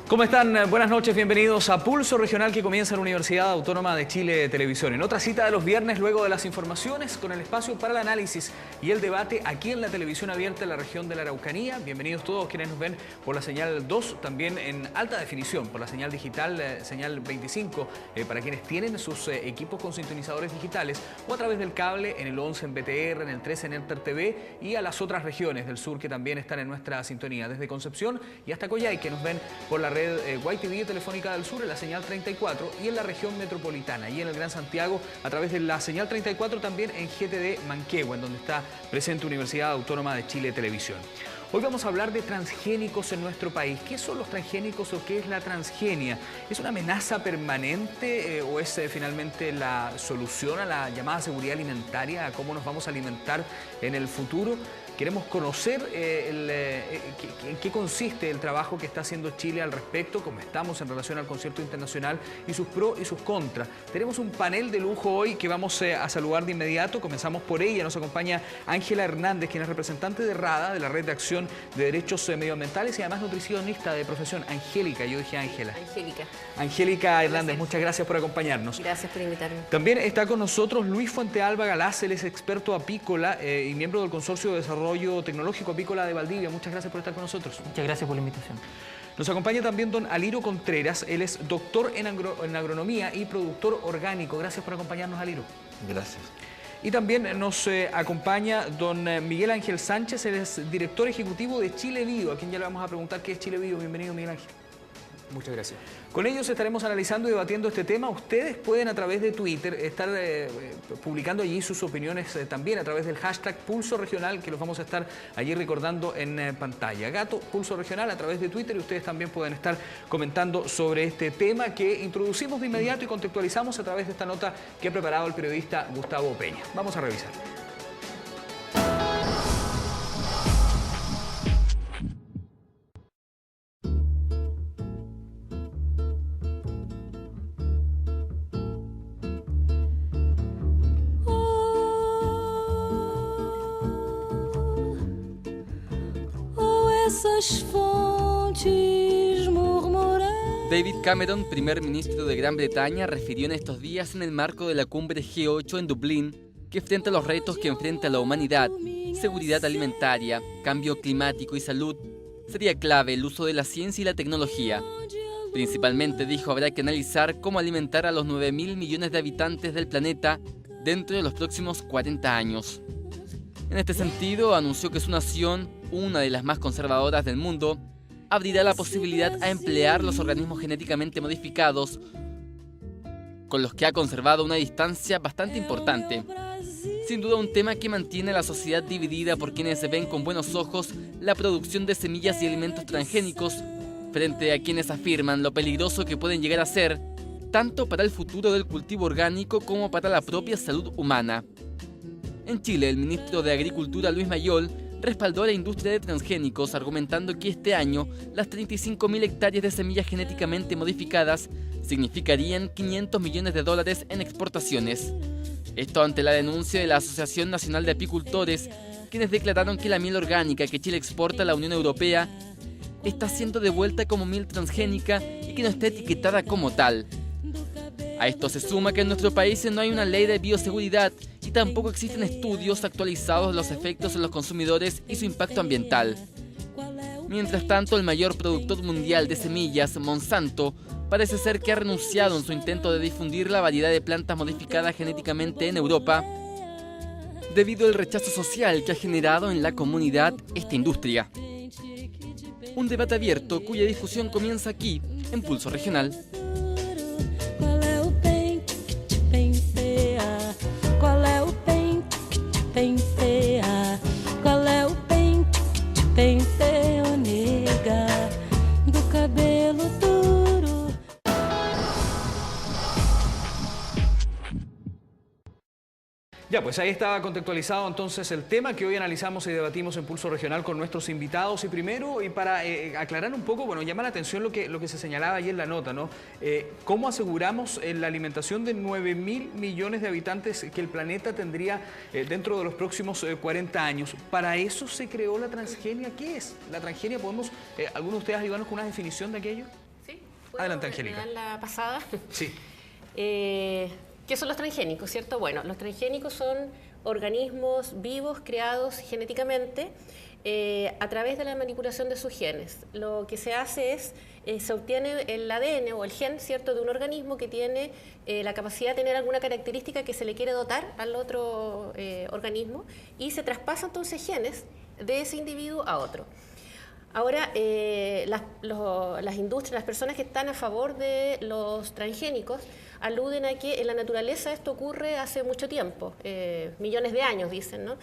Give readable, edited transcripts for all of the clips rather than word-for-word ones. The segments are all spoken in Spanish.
¿Cómo están? Buenas noches, bienvenidos a Pulso Regional que comienza en la Universidad Autónoma de Chile Televisión. En otra cita de los viernes, luego de las informaciones, con el espacio para el análisis y el debate aquí en la televisión abierta en la región de la Araucanía. Bienvenidos todos quienes nos ven por la señal 2, también en alta definición, por la señal digital, señal 25, para quienes tienen sus equipos con sintonizadores digitales, o a través del cable en el 11 en BTR, en el 13 en Enter TV y a las otras regiones del sur que también están en nuestra sintonía, desde Concepción y hasta Coyhai, que nos ven por la red YTV Telefónica del Sur en la señal 34 y en la región metropolitana y en el Gran Santiago a través de la señal 34 también en GTD Manquehue, en donde está presente Universidad Autónoma de Chile Televisión. Hoy vamos a hablar de transgénicos en nuestro país. ¿Qué son los transgénicos o qué es la transgenia? ¿Es una amenaza permanente o es finalmente la solución a la llamada seguridad alimentaria, a cómo nos vamos a alimentar en el futuro? Queremos conocer en qué consiste el trabajo que está haciendo Chile al respecto, cómo estamos en relación al concierto internacional y sus pros y sus contras. Tenemos un panel de lujo hoy que vamos a saludar de inmediato. Comenzamos por ella. Nos acompaña Ángela Hernández, quien es representante de RADA, de la Red de Acción de Derechos Medioambientales y además nutricionista de profesión. Angélica, yo dije Ángela. Angélica Hernández, muchas gracias por acompañarnos. Gracias por invitarme. También está con nosotros Luis Fuentealba Galaz, él es experto apícola y miembro del Consorcio de Desarrollo Tecnológico Apícola de Valdivia. Muchas gracias por estar con nosotros. Muchas gracias por la invitación. Nos acompaña también don Aliro Contreras, él es doctor en agronomía y productor orgánico. Gracias por acompañarnos, Aliro. Gracias. Y también nos acompaña don Miguel Ángel Sánchez, él es director ejecutivo de Chile Bio, a quien ya le vamos a preguntar qué es Chile Bio. Bienvenido, Miguel Ángel. Muchas gracias. Con ellos estaremos analizando y debatiendo este tema. Ustedes pueden a través de Twitter estar publicando allí sus opiniones también a través del hashtag Pulso Regional, que los vamos a estar allí recordando en pantalla. Gato Pulso Regional a través de Twitter, y ustedes también pueden estar comentando sobre este tema que introducimos de inmediato y contextualizamos a través de esta nota que ha preparado el periodista Gustavo Peña. Vamos a revisar. David Cameron, primer ministro de Gran Bretaña, refirió en estos días en el marco de la cumbre G8 en Dublín que frente a los retos que enfrenta la humanidad, seguridad alimentaria, cambio climático y salud, sería clave el uso de la ciencia y la tecnología. Principalmente, dijo, habrá que analizar cómo alimentar a los 9.000 millones de habitantes del planeta dentro de los próximos 40 años. En este sentido, anunció que su nación, una de las más conservadoras del mundo, abrirá la posibilidad a emplear los organismos genéticamente modificados, con los que ha conservado una distancia bastante importante. Sin duda un tema que mantiene a la sociedad dividida por quienes ven con buenos ojos la producción de semillas y alimentos transgénicos, frente a quienes afirman lo peligroso que pueden llegar a ser, tanto para el futuro del cultivo orgánico como para la propia salud humana. En Chile, el ministro de Agricultura, Luis Mayol, respaldó a la industria de transgénicos, argumentando que este año las 35.000 hectáreas de semillas genéticamente modificadas significarían $500 millones en exportaciones. Esto ante la denuncia de la Asociación Nacional de Apicultores, quienes declararon que la miel orgánica que Chile exporta a la Unión Europea está siendo devuelta como miel transgénica y que no está etiquetada como tal. A esto se suma que en nuestro país no hay una ley de bioseguridad y tampoco existen estudios actualizados de los efectos en los consumidores y su impacto ambiental. Mientras tanto, el mayor productor mundial de semillas, Monsanto, parece ser que ha renunciado en su intento de difundir la variedad de plantas modificadas genéticamente en Europa, debido al rechazo social que ha generado en la comunidad esta industria. Un debate abierto cuya difusión comienza aquí, en Pulso Regional. Ya, pues ahí estaba contextualizado entonces el tema que hoy analizamos y debatimos en Pulso Regional con nuestros invitados. Y primero, y para aclarar un poco, bueno, llama la atención lo que se señalaba ayer en la nota, ¿no? ¿Cómo aseguramos la alimentación de 9.000 millones de habitantes que el planeta tendría dentro de los próximos 40 años? Para eso se creó la transgenia. ¿Qué es la transgenia? ¿Podemos, algunos de ustedes ayudarnos con una definición de aquello? Adelante, Angélica. ¿Puedo dar la pasada? Sí. ¿Qué son los transgénicos, cierto? Bueno, los transgénicos son organismos vivos creados genéticamente a través de la manipulación de sus genes. Lo que se hace es, se obtiene el ADN o el gen, ¿cierto?, de un organismo que tiene la capacidad de tener alguna característica que se le quiere dotar al otro organismo y se traspasa entonces genes de ese individuo a otro. Ahora, las industrias, las personas que están a favor de los transgénicos, aluden a que en la naturaleza esto ocurre hace mucho tiempo, millones de años dicen, ¿no?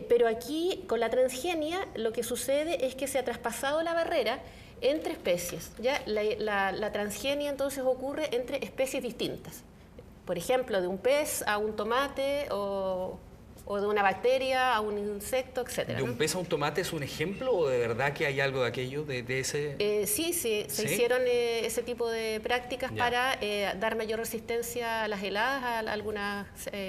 Pero aquí, con la transgenia, lo que sucede es que se ha traspasado la barrera entre especies. ¿Ya? La transgenia entonces ocurre entre especies distintas. Por ejemplo, de un pez a un tomate o de una bacteria a un insecto, etc. ¿De un pez a un tomate es un ejemplo o de verdad que hay algo de aquello, de ese...? Sí, se hicieron ese tipo de prácticas para dar mayor resistencia a las heladas a algunas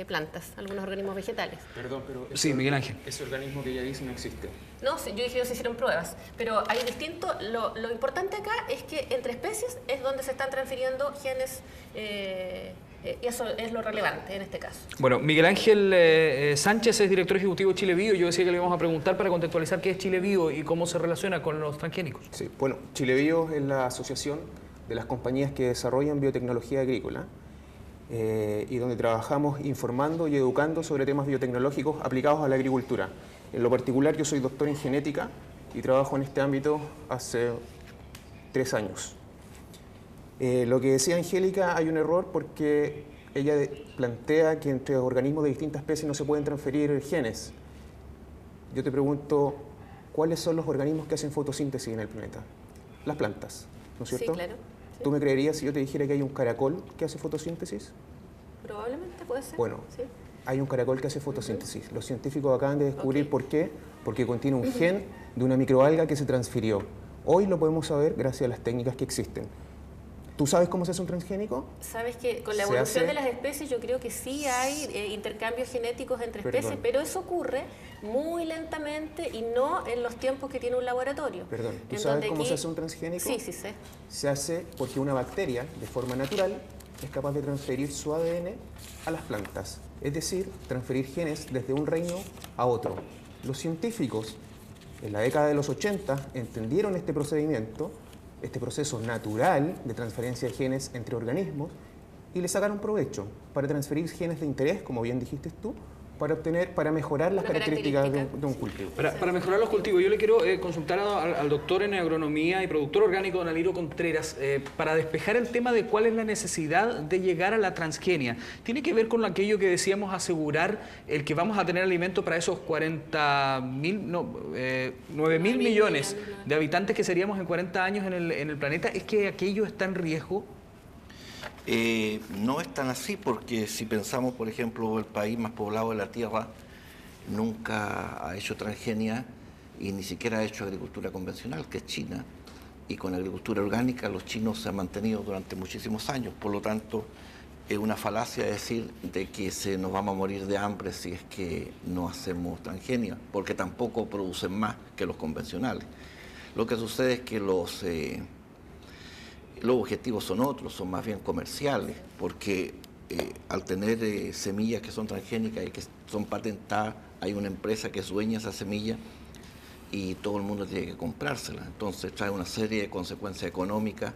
plantas, a algunos organismos vegetales. Perdón, pero... Sí, Miguel Ángel. Ese organismo que ella dice no existe. No, yo dije que se hicieron pruebas, pero hay distinto. Lo importante acá es que entre especies es donde se están transfiriendo genes. Y eso es lo relevante en este caso. Bueno, Miguel Ángel Sánchez es director ejecutivo de Chile Bio. Yo decía que le íbamos a preguntar para contextualizar qué es Chile Bio y cómo se relaciona con los transgénicos. Sí, bueno, Chile Bio es la asociación de las compañías que desarrollan biotecnología agrícola y donde trabajamos informando y educando sobre temas biotecnológicos aplicados a la agricultura. En lo particular, yo soy doctor en genética y trabajo en este ámbito hace 3 años. Lo que decía Angélica, hay un error porque ella plantea que entre organismos de distintas especies no se pueden transferir genes. Yo te pregunto, ¿cuáles son los organismos que hacen fotosíntesis en el planeta? Las plantas, ¿no es cierto? Sí, claro. Sí. ¿Tú me creerías si yo te dijera que hay un caracol que hace fotosíntesis? Probablemente puede ser. Bueno, sí. Hay un caracol que hace fotosíntesis. Los científicos acaban de descubrir por qué. Porque contiene un gen de una microalga que se transfirió. Hoy lo podemos saber gracias a las técnicas que existen. ¿Tú sabes cómo se hace un transgénico? Sabes que con la evolución de las especies yo creo que sí hay intercambios genéticos entre especies, pero eso ocurre muy lentamente y no en los tiempos que tiene un laboratorio. Perdón, ¿tú sabes cómo se hace un transgénico? Sí, sí sé. Se hace porque una bacteria, de forma natural, es capaz de transferir su ADN a las plantas, es decir, transferir genes desde un reino a otro. Los científicos, en la década de los 80, entendieron este procedimiento, este proceso natural de transferencia de genes entre organismos, y le sacaron provecho para transferir genes de interés, como bien dijiste tú, para mejorar las características de un cultivo. Para mejorar los cultivos, yo le quiero consultar al doctor en agronomía y productor orgánico, don Aliro Contreras, para despejar el tema de cuál es la necesidad de llegar a la transgenia. ¿Tiene que ver con aquello que decíamos, asegurar el que vamos a tener alimento para esos 9.000 millones de habitantes que seríamos en 40 años en el planeta? ¿Es que aquello está en riesgo? No es tan así, porque si pensamos, por ejemplo, el país más poblado de la Tierra nunca ha hecho transgenia y ni siquiera ha hecho agricultura convencional, que es China. Y con agricultura orgánica los chinos se han mantenido durante muchísimos años. Por lo tanto, es una falacia decir de que nos vamos a morir de hambre si es que no hacemos transgenia, porque tampoco producen más que los convencionales. Lo que sucede es que los objetivos son otros, son más bien comerciales, porque al tener semillas que son transgénicas y que son patentadas, hay una empresa que es dueña de esa semilla y todo el mundo tiene que comprársela. Entonces trae una serie de consecuencias económicas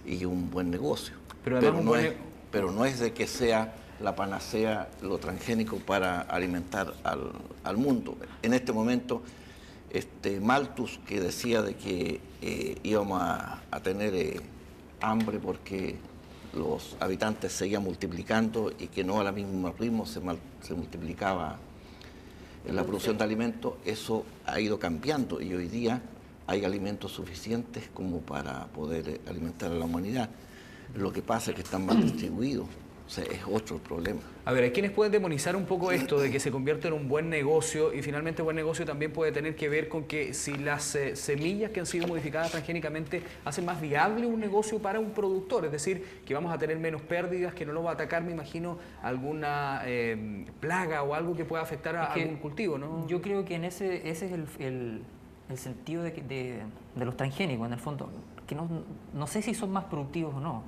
y un buen negocio. Pero no es de que sea la panacea lo transgénico para alimentar al mundo. En este momento, Malthus, que decía de que íbamos a tener hambre porque los habitantes seguían multiplicando y que no al mismo ritmo se multiplicaba en la producción de alimentos, eso ha ido cambiando y hoy día hay alimentos suficientes como para poder alimentar a la humanidad. Lo que pasa es que están mal distribuidos. O sea, es otro problema. A ver, hay quienes pueden demonizar un poco esto de que se convierte en un buen negocio y finalmente buen negocio también puede tener que ver con que si las semillas que han sido modificadas transgénicamente hacen más viable un negocio para un productor, es decir, que vamos a tener menos pérdidas, que no lo va a atacar, me imagino, alguna plaga o algo que pueda afectar a algún cultivo, ¿no? Yo creo que ese es el sentido de los transgénicos, en el fondo. que no sé si son más productivos o no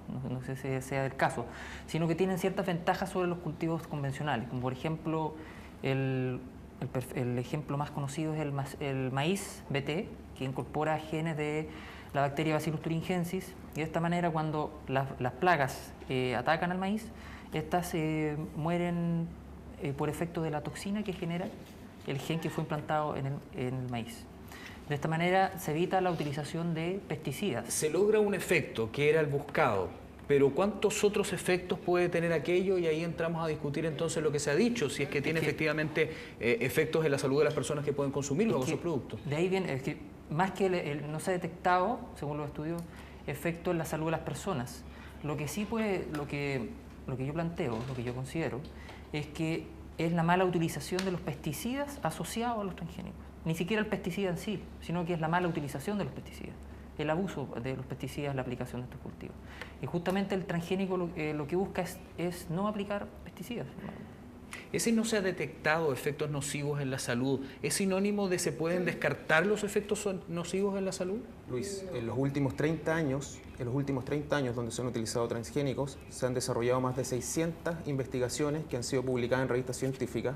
sé si sea el caso, sino que tienen ciertas ventajas sobre los cultivos convencionales, como por ejemplo el ejemplo más conocido es el maíz BT, que incorpora genes de la bacteria Bacillus thuringiensis, y de esta manera cuando las plagas atacan al maíz, estas mueren por efecto de la toxina que genera el gen que fue implantado en el maíz. De esta manera se evita la utilización de pesticidas. Se logra un efecto que era el buscado, pero ¿cuántos otros efectos puede tener aquello? Y ahí entramos a discutir entonces lo que se ha dicho, si es que tiene efectivamente efectos en la salud de las personas que pueden consumir luego esos productos. De ahí viene, es que más que no se ha detectado, según los estudios, efectos en la salud de las personas. Lo que sí puede, lo que yo planteo, lo que yo considero, es que es la mala utilización de los pesticidas asociados a los transgénicos. Ni siquiera el pesticida en sí, sino que es la mala utilización de los pesticidas, el abuso de los pesticidas en la aplicación de estos cultivos. Y justamente el transgénico lo que busca es no aplicar pesticidas. Ese no se ha detectado efectos nocivos en la salud, ¿es sinónimo de se pueden descartar los efectos nocivos en la salud? Luis, en los últimos 30 años donde se han utilizado transgénicos, se han desarrollado más de 600 investigaciones que han sido publicadas en revistas científicas,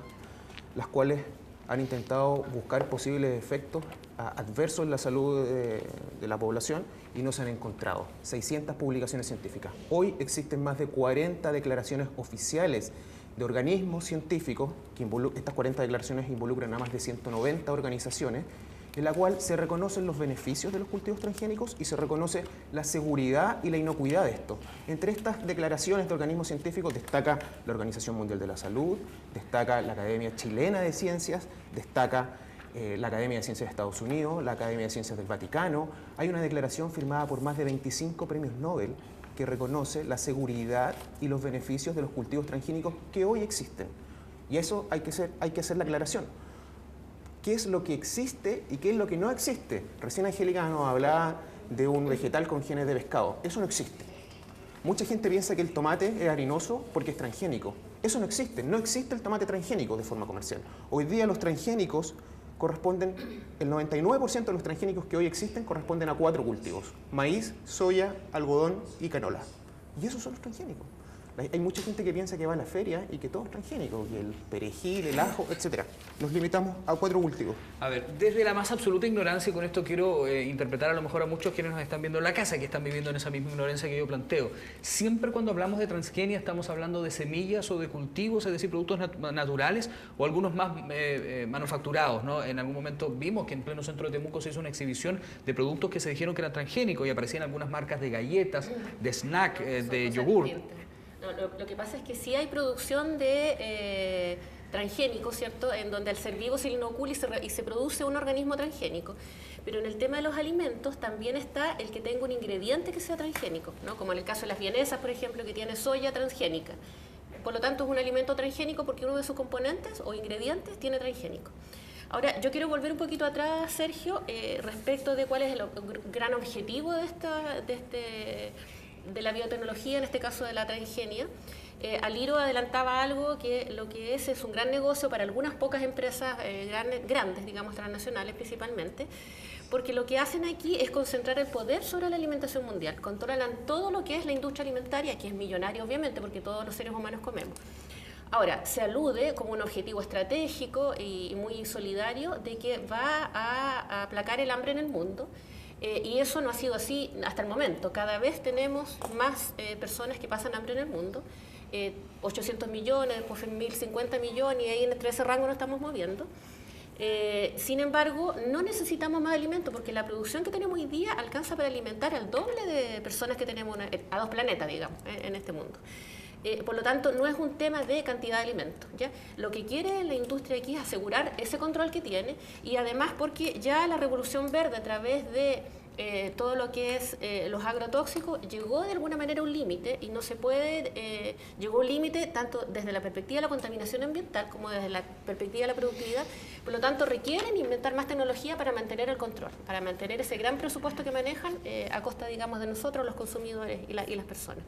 las cuales han intentado buscar posibles efectos adversos en la salud de la población y no se han encontrado. 600 publicaciones científicas. Hoy existen más de 40 declaraciones oficiales de organismos científicos, estas 40 declaraciones involucran a más de 190 organizaciones, en la cual se reconocen los beneficios de los cultivos transgénicos y se reconoce la seguridad y la inocuidad de esto. Entre estas declaraciones de organismos científicos destaca la Organización Mundial de la Salud, destaca la Academia Chilena de Ciencias, destaca la Academia de Ciencias de Estados Unidos, la Academia de Ciencias del Vaticano. Hay una declaración firmada por más de 25 premios Nobel que reconoce la seguridad y los beneficios de los cultivos transgénicos que hoy existen. Y eso hay que hacer la aclaración. ¿Qué es lo que existe y qué es lo que no existe? Recién Angélica nos hablaba de un vegetal con genes de pescado. Eso no existe. Mucha gente piensa que el tomate es harinoso porque es transgénico. Eso no existe. No existe el tomate transgénico de forma comercial. Hoy día los transgénicos corresponden, el 99% de los transgénicos que hoy existen corresponden a 4 cultivos: maíz, soya, algodón y canola. Y esos son los transgénicos. Hay mucha gente que piensa que va a la feria y que todo es transgénico, que el perejil, el ajo, etc. Nos limitamos a 4 cultivos. A ver, desde la más absoluta ignorancia, y con esto quiero interpretar a lo mejor a muchos quienes nos están viendo en la casa, que están viviendo en esa misma ignorancia que yo planteo. Siempre cuando hablamos de transgenia estamos hablando de semillas o de cultivos, es decir, productos naturales o algunos más manufacturados, ¿no? En algún momento vimos que en pleno centro de Temuco se hizo una exhibición de productos que se dijeron que eran transgénicos y aparecían algunas marcas de galletas, de snack, de yogur. No, lo que pasa es que sí hay producción de transgénicos, ¿cierto?, en donde al ser vivo se inocula y se produce un organismo transgénico. Pero en el tema de los alimentos también está el que tenga un ingrediente que sea transgénico, ¿no? Como en el caso de las vienesas, por ejemplo, que tiene soya transgénica. Por lo tanto, es un alimento transgénico porque uno de sus componentes o ingredientes tiene transgénico. Ahora, yo quiero volver un poquito atrás, Sergio, respecto de cuál es el gran objetivo de la biotecnología, en este caso de la transgenia. Aliro adelantaba algo que lo que es un gran negocio para algunas pocas empresas grandes, digamos, transnacionales principalmente, porque lo que hacen aquí es concentrar el poder sobre la alimentación mundial. Controlan todo lo que es la industria alimentaria, que es millonaria obviamente, porque todos los seres humanos comemos. Ahora, se alude como un objetivo estratégico y muy solidario de que va a aplacar el hambre en el mundo. Y eso no ha sido así hasta el momento. Cada vez tenemos más personas que pasan hambre en el mundo. 800 millones, después 1.050 millones, y ahí entre ese rango nos estamos moviendo. Sin embargo, no necesitamos más alimentos porque la producción que tenemos hoy día alcanza para alimentar al doble de personas que tenemos a 2 planetas, digamos, en este mundo. Por lo tanto, no es un tema de cantidad de alimentos, ¿ya? Lo que quiere la industria aquí es asegurar ese control que tiene, y además porque ya la revolución verde a través de todo lo que es los agrotóxicos llegó de alguna manera a un límite, y no se puede, llegó a un límite tanto desde la perspectiva de la contaminación ambiental como desde la perspectiva de la productividad. Por lo tanto, requieren inventar más tecnología para mantener el control, para mantener ese gran presupuesto que manejan a costa, digamos, de nosotros, los consumidores y las personas.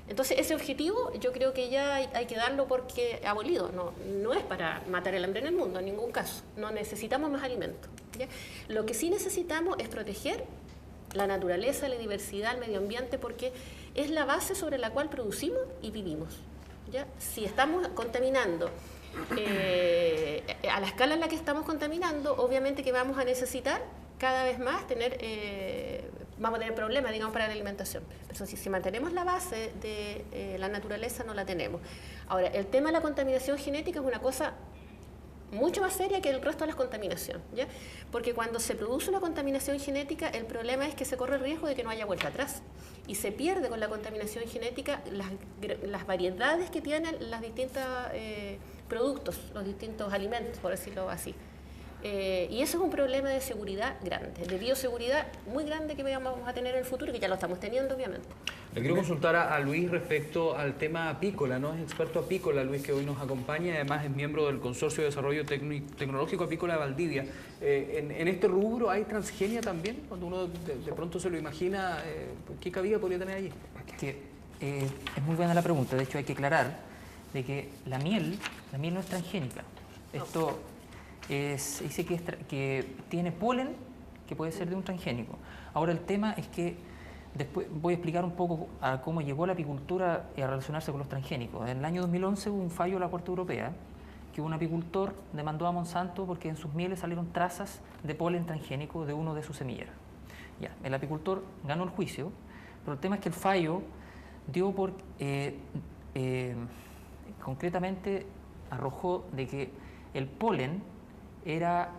Entonces, ese objetivo yo creo que ya hay que darlo porque abolido. No es para matar el hambre en el mundo, en ningún caso. No necesitamos más alimentos, ¿ya? Lo que sí necesitamos es proteger la naturaleza, la diversidad, el medio ambiente, porque es la base sobre la cual producimos y vivimos. ¿Ya? Si estamos contaminando a la escala en la que estamos contaminando, obviamente que vamos a necesitar cada vez más vamos a tener problemas, digamos, para la alimentación. Pero si mantenemos la base de la naturaleza, no la tenemos. Ahora, el tema de la contaminación genética es una cosa mucho más seria que el resto de las contaminaciones, ¿ya? Porque cuando se produce una contaminación genética, el problema es que se corre el riesgo de que no haya vuelta atrás. Y se pierde con la contaminación genética las variedades que tienen los distintos productos, los distintos alimentos, por decirlo así. Y eso es un problema de seguridad grande, de bioseguridad muy grande que vamos a tener en el futuro y que ya lo estamos teniendo, obviamente. Le quiero consultar a Luis respecto al tema apícola, ¿no? Es experto apícola, Luis, que hoy nos acompaña y además es miembro del Consorcio de Desarrollo Tecnológico Apícola de Valdivia. En este rubro hay transgenia también, cuando uno de pronto se lo imagina, ¿qué cabida podría tener allí? Es muy buena la pregunta, de hecho hay que aclarar de que la miel no es transgénica. Esto dice que tiene polen que puede ser de un transgénico. Ahora el tema es que después voy a explicar un poco a cómo llegó la apicultura a relacionarse con los transgénicos. En el año 2011 hubo un fallo de la Corte Europea que un apicultor demandó a Monsanto porque en sus mieles salieron trazas de polen transgénico de uno de sus semilleros. Ya, el apicultor ganó el juicio, pero el tema es que el fallo dio por concretamente arrojó de que el polen era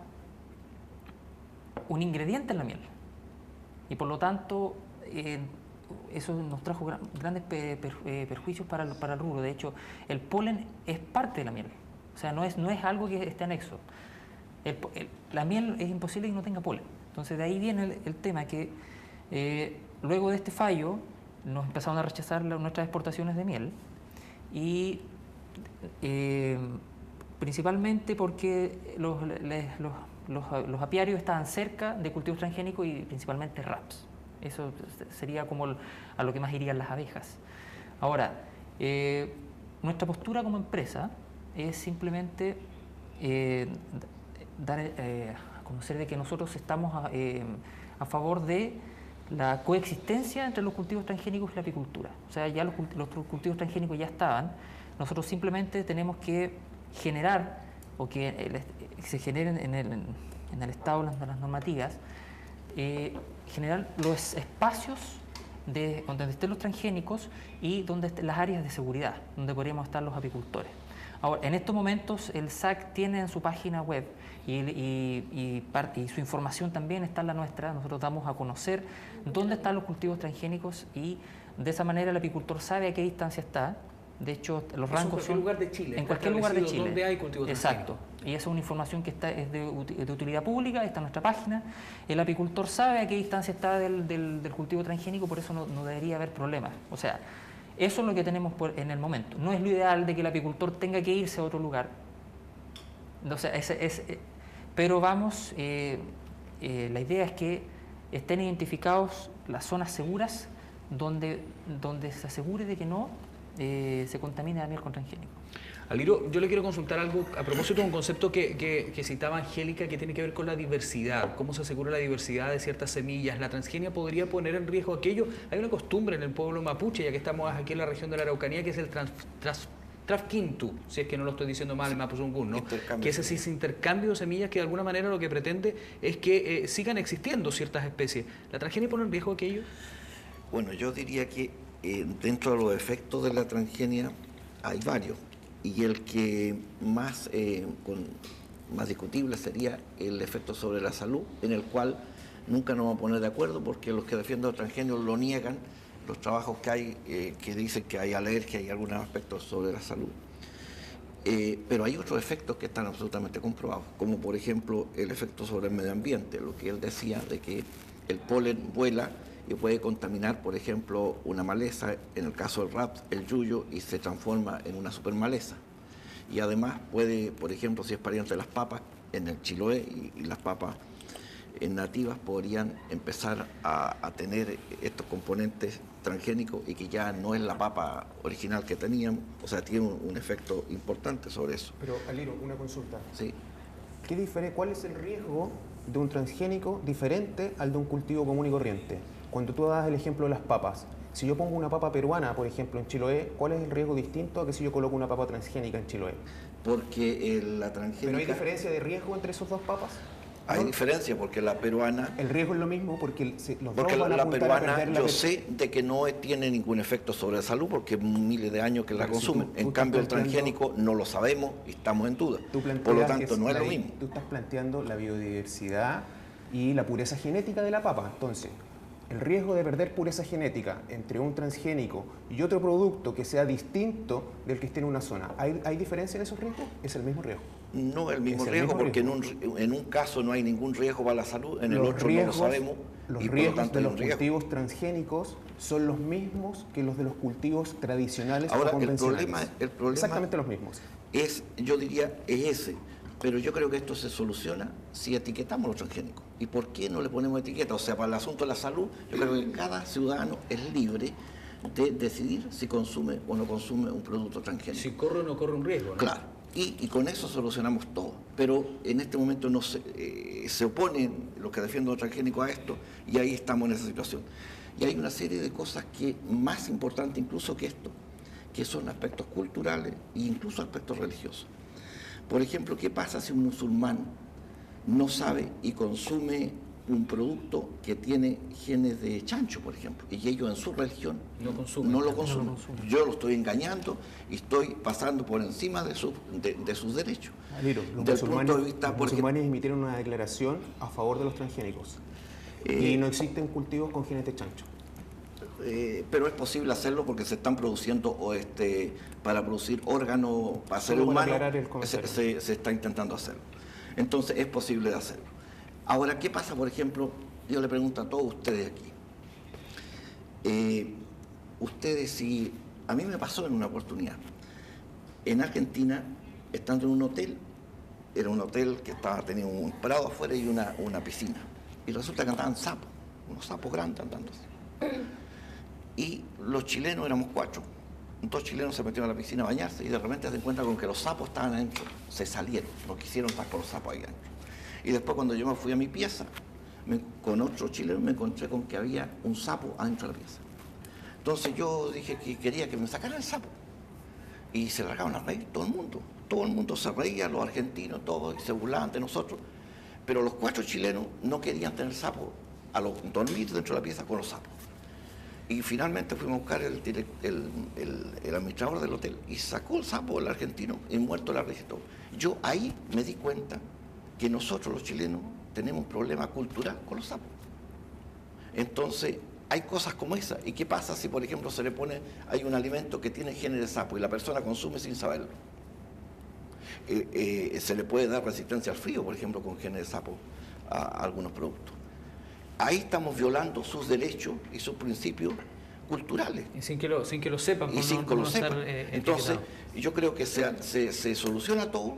un ingrediente en la miel y por lo tanto eso nos trajo grandes perjuicios para el rubro. De hecho, el polen es parte de la miel, o sea, no es algo que esté anexo. La miel es imposible que no tenga polen. Entonces de ahí viene el tema que luego de este fallo nos empezaron a rechazar nuestras exportaciones de miel y principalmente porque los apiarios estaban cerca de cultivos transgénicos y principalmente raps. Eso sería como a lo que más irían las abejas. Ahora, nuestra postura como empresa es simplemente dar a conocer de que nosotros estamos a favor de la coexistencia entre los cultivos transgénicos y la apicultura. O sea, ya los cultivos transgénicos ya estaban, nosotros simplemente tenemos que generar o que se generen en el estado las normativas, generar los espacios donde estén los transgénicos y donde estén las áreas de seguridad, donde podríamos estar los apicultores. Ahora, en estos momentos el SAC tiene en su página web y su información también está en la nuestra. Nosotros damos a conocer dónde están los cultivos transgénicos y de esa manera el apicultor sabe a qué distancia está. De hecho, los rangos son... En cualquier lugar de Chile. En cualquier lugar de Chile. Donde hay cultivos transgénicos. Exacto. Y esa es una información que es de utilidad pública, está en nuestra página. El apicultor sabe a qué distancia está del cultivo transgénico, por eso no debería haber problemas. O sea, eso es lo que tenemos en el momento. No es lo ideal de que el apicultor tenga que irse a otro lugar. O sea, pero vamos, la idea es que estén identificados las zonas seguras donde se asegure de que no se contamine la miel con transgénico. Aliro, yo le quiero consultar algo a propósito de un concepto que citaba Angélica que tiene que ver con la diversidad, cómo se asegura la diversidad de ciertas semillas. ¿La transgenia podría poner en riesgo aquello? Hay una costumbre en el pueblo mapuche, ya que estamos aquí en la región de la Araucanía, que es el Trafquintu, si es que no lo estoy diciendo mal, el Mapuzungún, ¿no? Que es ese intercambio de semillas que de alguna manera lo que pretende es que sigan existiendo ciertas especies. ¿La transgenia pone en riesgo aquello? Bueno, yo diría que dentro de los efectos de la transgenia hay varios. Y el que más discutible sería el efecto sobre la salud, en el cual nunca nos vamos a poner de acuerdo porque los que defienden los transgénicos lo niegan, los trabajos que hay que dicen que hay alergia y algunos aspectos sobre la salud. Pero hay otros efectos que están absolutamente comprobados, como por ejemplo el efecto sobre el medio ambiente, lo que él decía de que el polen vuela y puede contaminar, por ejemplo, una maleza, en el caso del raps, el yuyo, y se transforma en una supermaleza. Y además puede, por ejemplo, si es pariente de las papas, en el Chiloé y las papas nativas podrían empezar a tener estos componentes transgénicos y que ya no es la papa original que tenían, o sea, tiene un efecto importante sobre eso. Pero, Aliro, una consulta. Sí. ¿Cuál es el riesgo de un transgénico diferente al de un cultivo común y corriente. Cuando tú das el ejemplo de las papas, si yo pongo una papa peruana, por ejemplo, en Chiloé, ¿cuál es el riesgo distinto a que si yo coloco una papa transgénica en Chiloé? Porque la transgénica... ¿Pero hay diferencia de riesgo entre esos dos papas? Hay diferencia porque la peruana... El riesgo es lo mismo porque los porque dos van a la apuntar a peruana perder la yo sé de que no tiene ningún efecto sobre la salud porque miles de años que la Pero si consumen. tú En estás cambio el planteando- transgénico no lo sabemos y estamos en duda. Tú planteas Por lo que tanto no es lo la- mismo. Tú estás planteando la biodiversidad y la pureza genética de la papa. Entonces, el riesgo de perder pureza genética entre un transgénico y otro producto que sea distinto del que esté en una zona, ¿hay diferencia en esos riesgos? Es el mismo riesgo. No es el mismo Es el riesgo mismo porque riesgo. en un caso no hay ningún riesgo para la salud, en el Los otro riesgos- no lo sabemos Los y por lo riesgos tanto de hay los un riesgo. cultivos transgénicos son los mismos que los de los cultivos tradicionales Ahora, o convencionales. el problema Exactamente los mismos. yo diría, es ese. Pero yo creo que esto se soluciona si etiquetamos los transgénicos. ¿Y por qué no le ponemos etiqueta? O sea, para el asunto de la salud, yo creo que cada ciudadano es libre de decidir si consume o no consume un producto transgénico. Si corre o no corre un riesgo, ¿no? Claro. Y con eso solucionamos todo. Pero en este momento no se oponen los que defienden los transgénicos a esto y ahí estamos en esa situación. Y hay una serie de cosas que más importantes incluso que esto, que son aspectos culturales e incluso aspectos religiosos. Por ejemplo, ¿qué pasa si un musulmán no sabe y consume un producto que tiene genes de chancho, por ejemplo, y ellos en su religión No consumen. no lo consumen? Yo lo estoy engañando y estoy pasando por encima de sus derechos. Miro, los Del musulmanes, punto de vista, los por ejemplo, musulmanes emitieron una declaración a favor de los transgénicos. Y no existen cultivos con genes de chancho. pero es posible hacerlo porque se están produciendo para producir órganos para ser Solo para humano, aclarar el comentario. se está intentando hacerlo. Entonces es posible de hacerlo. Ahora, ¿qué pasa, por ejemplo? Yo le pregunto a todos ustedes aquí. Ustedes, a mí me pasó en una oportunidad. En Argentina, estando en un hotel, era un hotel que tenía un prado afuera y una piscina. Y resulta que andaban sapos, unos sapos grandes andando así. Y los chilenos éramos 4. 2 chilenos se metieron a la piscina a bañarse y de repente se encuentran con que los sapos estaban adentro. Se salieron, no quisieron estar con los sapos ahí adentro. Y después cuando yo me fui a mi pieza, con otro chileno me encontré con que había un sapo adentro de la pieza. Entonces yo dije que quería que me sacaran el sapo. Y se largaron a reír todo el mundo. Todo el mundo se reía, los argentinos, todos, y se burlaban de nosotros. Pero los 4 chilenos no querían tener sapo dormir dentro de la pieza con los sapos. Y finalmente fuimos a buscar el administrador del hotel y sacó el sapo del argentino y muerto la risa y todo. Yo ahí me di cuenta que nosotros los chilenos tenemos un problema cultural con los sapos. Entonces, hay cosas como esa. ¿Y qué pasa si, por ejemplo, hay un alimento que tiene genes de sapo y la persona consume sin saberlo? Se le puede dar resistencia al frío, por ejemplo, con genes de sapo a algunos productos. Ahí estamos violando sus derechos y sus principios culturales. Y sin que lo sepan. Y sin que lo sepan. Entonces, yo creo que se soluciona todo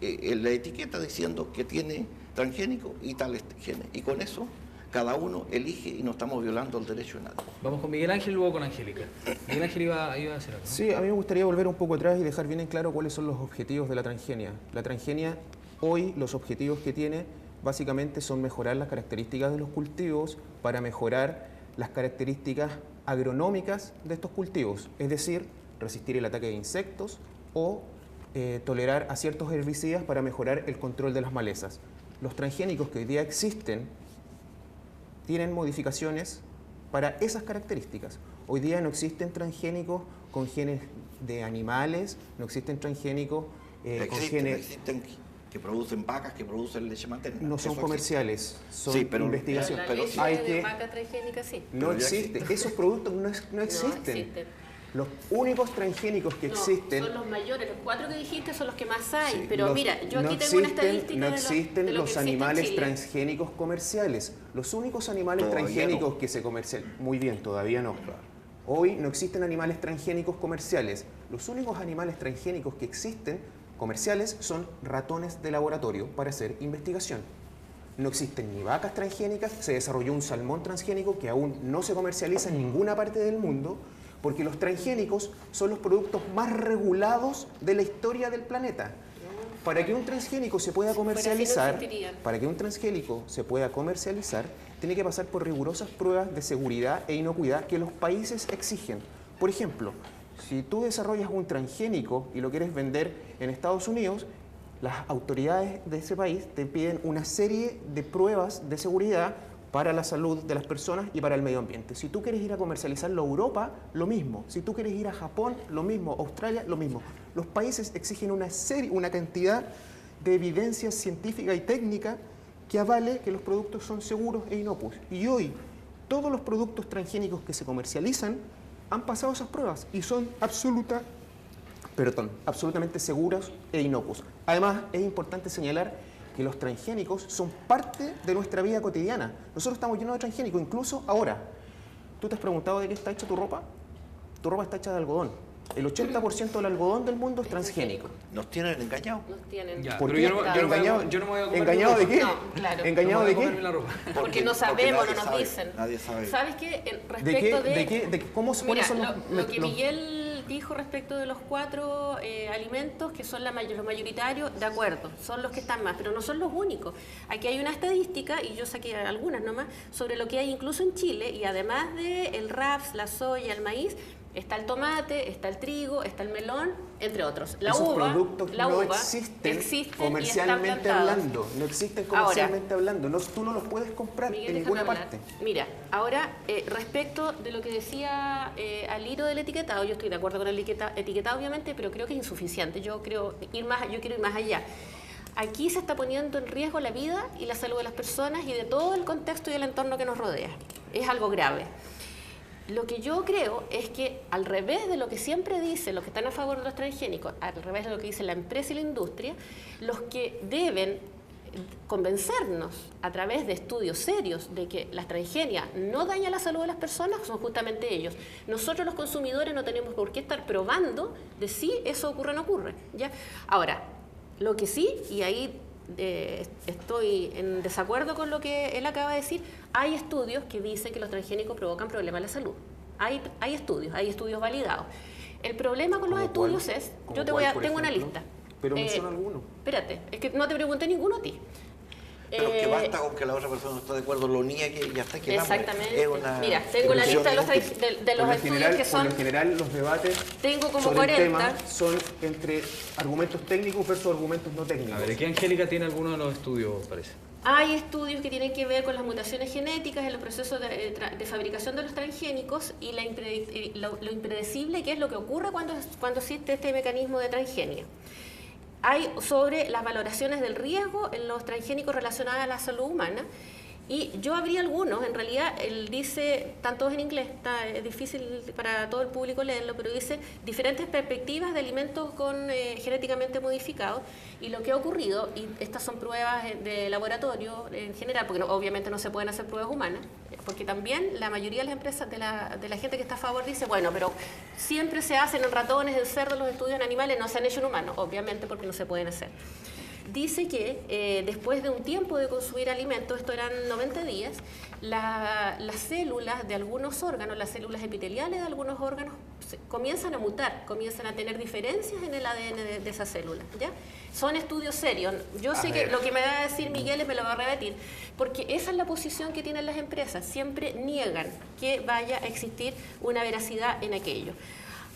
en la etiqueta diciendo que tiene transgénico y tales genes. Y con eso, cada uno elige y no estamos violando el derecho de nadie. Vamos con Miguel Ángel y luego con Angélica. Miguel Ángel iba a decir algo, ¿no? Sí, a mí me gustaría volver un poco atrás y dejar bien en claro cuáles son los objetivos de la transgenia. La transgenia, hoy, los objetivos que tiene, básicamente son mejorar las características de los cultivos para mejorar las características agronómicas de estos cultivos, es decir, resistir el ataque de insectos o tolerar a ciertos herbicidas para mejorar el control de las malezas. Los transgénicos que hoy día existen tienen modificaciones para esas características. Hoy día no existen transgénicos con genes de animales, no existen transgénicos con genes... Existen que producen vacas, que producen leche materna. No son Eso comerciales, son Sí, pero- investigación. La pero leche hay de que- vaca transgénica sí. No Pero ya existe, existe. esos productos no No existen. existen. Los únicos transgénicos que No, existen... son los mayores, los 4 que dijiste son los que más hay. Sí, pero los- mira, yo no aquí tengo una existen- estadística no de existen lo que los existe en animales Chile. transgénicos comerciales. Los únicos animales Todavía transgénicos no. que se comercializan... Muy bien, todavía no. Hoy no existen animales transgénicos comerciales. Los únicos animales transgénicos que existen comerciales son ratones de laboratorio para hacer investigación. No existen ni vacas transgénicas, se desarrolló un salmón transgénico que aún no se comercializa en ninguna parte del mundo, porque los transgénicos son los productos más regulados de la historia del planeta. Para que un transgénico se pueda comercializar, existirían. para que un transgénico se pueda comercializar, tiene que pasar por rigurosas pruebas de seguridad e inocuidad que los países exigen. Por ejemplo, si tú desarrollas un transgénico y lo quieres vender en Estados Unidos, las autoridades de ese país te piden una serie de pruebas de seguridad para la salud de las personas y para el medio ambiente. Si tú quieres ir a comercializarlo a Europa, lo mismo. Si tú quieres ir a Japón, lo mismo. Australia, lo mismo. Los países exigen una cantidad de evidencia científica y técnica que avale que los productos son seguros e inocuos. Y hoy, todos los productos transgénicos que se comercializan han pasado esas pruebas y son absolutamente seguros e inocuos. Además, es importante señalar que los transgénicos son parte de nuestra vida cotidiana. Nosotros estamos llenos de transgénicos, incluso ahora. ¿Tú te has preguntado de qué está hecha tu ropa? Tu ropa está hecha de algodón. El 80% del algodón del mundo es transgénico. Nos tienen engañados. Nos tienen. Ya, ¿Por pero qué? yo no me voy a comer ¿Engañado mi de ropa. qué? No, claro. ¿Engañado de comerme qué? la ropa. Porque no sabemos, no nadie nos sabe, dicen. Nadie sabe. ¿Sabes qué? ¿De qué? Respecto ¿De qué? ¿Cómo se Mira, son lo que Miguel dijo respecto de los 4 alimentos que son los mayoritarios, de acuerdo, son los que están más, pero no son los únicos. Aquí hay una estadística, y yo saqué algunas nomás, sobre lo que hay incluso en Chile, y además del raps, la soya, el maíz, está el tomate, está el trigo, está el melón, entre otros. La Esos uva, productos la no uva existen y están comercialmente plantados. hablando. No existen comercialmente hablando. No, tú no los puedes comprar Miguel, en déjame ninguna hablar. parte. Mira, ahora respecto de lo que decía al hilo del etiquetado, yo estoy de acuerdo con el etiquetado obviamente, pero creo que es insuficiente. Yo quiero ir más allá. Aquí se está poniendo en riesgo la vida y la salud de las personas y de todo el contexto y el entorno que nos rodea. Es algo grave. Lo que yo creo es que, al revés de lo que siempre dicen los que están a favor de los transgénicos, al revés de lo que dice la empresa y la industria, los que deben convencernos a través de estudios serios de que la transgenia no daña la salud de las personas son justamente ellos. Nosotros los consumidores no tenemos por qué estar probando de si eso ocurre o no ocurre, ¿ya? Ahora, lo que sí, y ahí estoy en desacuerdo con lo que él acaba de decir, hay estudios que dicen que los transgénicos provocan problemas de la salud. Hay estudios validados. El problema con los estudios es, yo tengo una lista. Pero menciona alguno. Espérate, es que no te pregunté ninguno a ti. Pero que basta con que la otra persona no está de acuerdo, lo niegue y ya está, que exactamente. Mira, tengo la lista de los estudios que son... Por lo general, los debates tengo como sobre 40. el tema son entre argumentos técnicos versus argumentos no técnicos. A ver, aquí Angélica tiene alguno de los estudios, parece. Hay estudios que tienen que ver con las mutaciones genéticas en el proceso de fabricación de los transgénicos y lo impredecible que es lo que ocurre cuando existe este mecanismo de transgenia. Hay sobre las valoraciones del riesgo en los transgénicos relacionados a la salud humana. Y yo abrí algunos, en realidad él dice, están todos en inglés, es difícil para todo el público leerlo, pero dice diferentes perspectivas de alimentos genéticamente modificados y lo que ha ocurrido, y estas son pruebas de laboratorio en general, porque obviamente no se pueden hacer pruebas humanas, porque también la mayoría de las empresas, de la gente que está a favor dice, bueno, pero siempre se hacen en ratones, en cerdos, los estudios en animales, no se han hecho en humanos, obviamente porque no se pueden hacer. Dice que después de un tiempo de consumir alimentos, esto eran 90 días, las células de algunos órganos, las células epiteliales de algunos órganos, comienzan a mutar, comienzan a tener diferencias en el ADN de esas células, ¿ya? Son estudios serios. Yo sé que lo que me va a decir Miguel me lo va a repetir, porque esa es la posición que tienen las empresas, siempre niegan que vaya a existir una veracidad en aquello.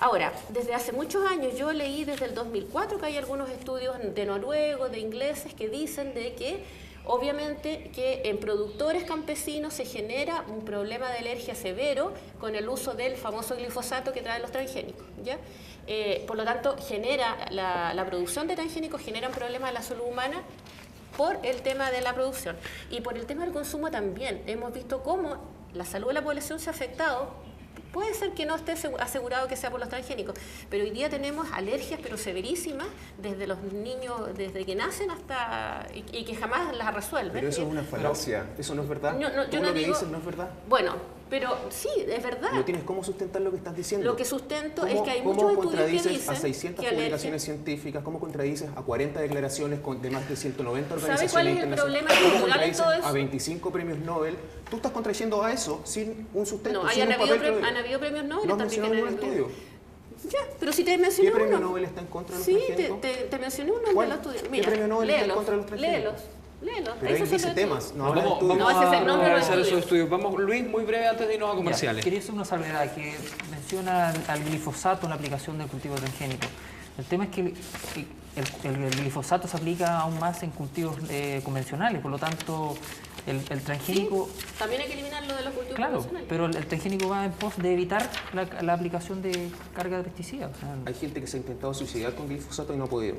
Ahora, desde hace muchos años, yo leí desde el 2004 que hay algunos estudios de noruegos, de ingleses, que dicen de que obviamente que en productores campesinos se genera un problema de alergia severo con el uso del famoso glifosato que traen los transgénicos, ¿ya? Por lo tanto, la producción de transgénicos genera un problema de la salud humana por el tema de la producción. Y por el tema del consumo también. Hemos visto cómo la salud de la población se ha afectado. Puede ser que no esté asegurado que sea por los transgénicos, pero hoy día tenemos alergias pero severísimas desde los niños, desde que nacen hasta... y que jamás las resuelven. Pero eso es una falacia, eso no es verdad. Yo lo que dices no es verdad. Bueno, pero sí, es verdad. No tienes cómo sustentar lo que estás diciendo. Lo que sustento es que hay muchos estudios que dicen... ¿Cómo contradices a 600 publicaciones científicas? ¿Cómo contradices a 40 declaraciones de más de 190 organizaciones internacionales? ¿Sabes cuál es el problema ¿Cómo cultural en contradices todo eso? a 25 premios Nobel? Tú estás contradiciendo a eso sin un sustento, No, sin un papel. han habido premios Nobel No has también mencionado que ningún estudio. Ya, pero si te mencioné ¿Qué premio uno. Nobel está en contra de los Sí, transgénicos? te mencioné uno ¿Cuál? de los tuyos. ¿Qué premio Nobel está en contra de los transgénicos? Léelos. Pero ahí Esos son dice los temas, estudios. no habla de Vamos, estudios. vamos No, ese es el nombre a del revisar esos estudio. estudios. Vamos, Luis, muy breve antes de irnos a Ya, comerciales. quería hacer una salvedad que menciona al glifosato en la aplicación del cultivo transgénico. El tema es que el glifosato se aplica aún más en cultivos convencionales, por lo tanto el transgénico... Sí, también hay que eliminarlo de los cultivos Claro, convencionales. pero el transgénico va en pos de evitar la aplicación de carga de pesticidas. O sea, Hay gente que se ha intentado suicidar con glifosato y no ha podido,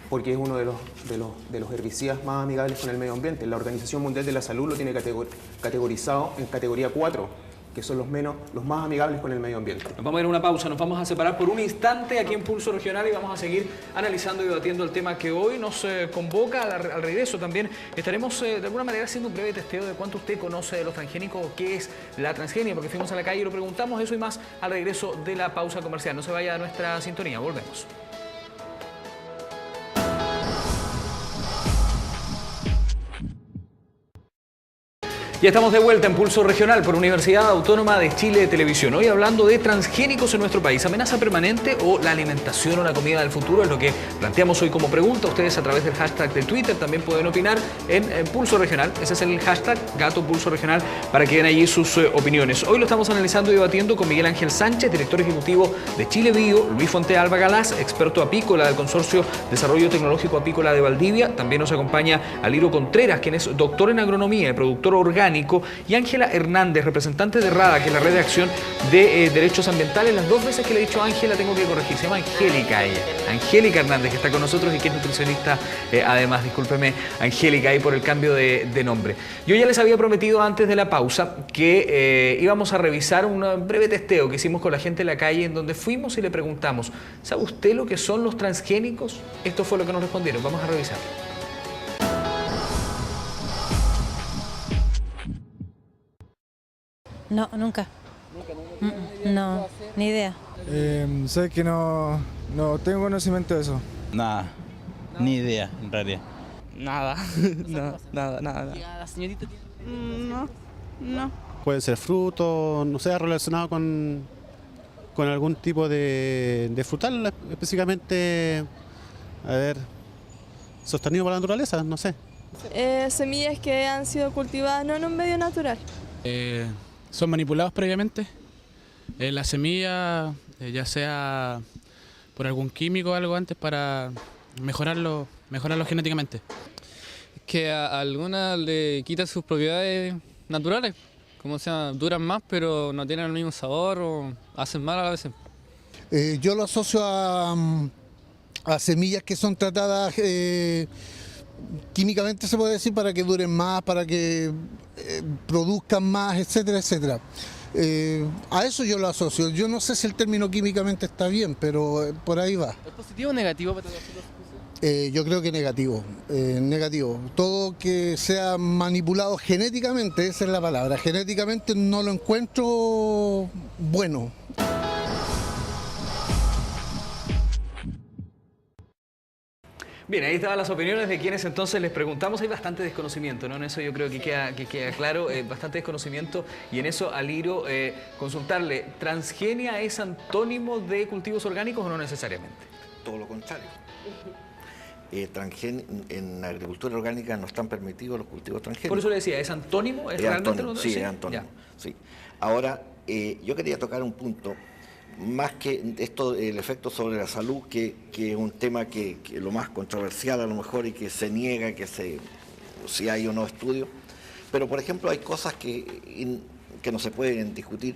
porque es uno de los herbicidas más amigables con el medio ambiente. La Organización Mundial de la Salud lo tiene categorizado en categoría 4, que son los más amigables con el medio ambiente. Nos vamos a ir a una pausa, nos vamos a separar por un instante aquí en Pulso Regional y vamos a seguir analizando y debatiendo el tema que hoy nos convoca al regreso. También estaremos de alguna manera haciendo un breve testeo de cuánto usted conoce de los transgénicos o qué es la transgenia, porque fuimos a la calle y lo preguntamos, eso y más al regreso de la pausa comercial. No se vaya a nuestra sintonía, volvemos. Ya estamos de vuelta en Pulso Regional por Universidad Autónoma de Chile de Televisión. Hoy hablando de transgénicos en nuestro país. ¿Amenaza permanente o la alimentación o la comida del futuro? Es lo que planteamos hoy como pregunta. Ustedes a través del hashtag de Twitter también pueden opinar en Pulso Regional. Ese es el hashtag Gato Pulso Regional para que den allí sus opiniones. Hoy lo estamos analizando y debatiendo con Miguel Ángel Sánchez, director ejecutivo de Chile Bio, Luis Fontealba Galás, experto apícola del Consorcio Desarrollo Tecnológico Apícola de Valdivia. También nos acompaña Aliro Contreras, quien es doctor en agronomía y productor orgánico, y Ángela Hernández, representante de RADA, que es la Red de Acción de Derechos Ambientales. Las dos veces que le he dicho Ángela tengo que corregir, se llama Angélica ella. Angélica Hernández, que está con nosotros y que es nutricionista además, discúlpeme Angélica ahí por el cambio de nombre. Yo ya les había prometido antes de la pausa que íbamos a revisar un breve testeo que hicimos con la gente en la calle, en donde fuimos y le preguntamos, ¿sabe usted lo que son los transgénicos? Esto fue lo que nos respondieron, vamos a revisarlo. No, nunca. No, ni idea. Sé que no tengo conocimiento de eso. Nada, ni idea en realidad. Nada, no, nada. ¿La señorita tiene? No. Puede ser fruto, no sé, relacionado con algún tipo de frutal, específicamente, a ver, sostenido por la naturaleza, no sé. Semillas que han sido cultivadas no en un medio natural. Son manipulados previamente. La semilla, ya sea por algún químico o algo antes para mejorarlo genéticamente. Que a algunas le quitan sus propiedades naturales, como sea, duran más pero no tienen el mismo sabor o hacen mal a veces. Yo lo asocio a semillas que son tratadas químicamente, se puede decir, para que duren más, para que produzcan más, etcétera, etcétera. A eso yo lo asocio. Yo no sé si el término químicamente está bien, pero por ahí va. ¿Es positivo o negativo para todos? Yo creo que negativo, negativo. Todo que sea manipulado genéticamente, esa es la palabra. Genéticamente no lo encuentro bueno. Bien, ahí estaban las opiniones de quienes entonces les preguntamos. Hay bastante desconocimiento, ¿no? En eso yo creo que queda claro, bastante desconocimiento. Y en eso, Aliro, consultarle, ¿transgenia es antónimo de cultivos orgánicos o no necesariamente? Todo lo contrario. En la agricultura orgánica no están permitidos los cultivos transgénicos. Por eso le decía, ¿es antónimo? ¿Es realmente antónimo, sí, es antónimo. Sí. Ahora, yo quería tocar un punto, más que esto, el efecto sobre la salud, que es un tema que lo más controversial a lo mejor y que se niega, si hay o no estudios. Pero, por ejemplo, hay cosas que no se pueden discutir,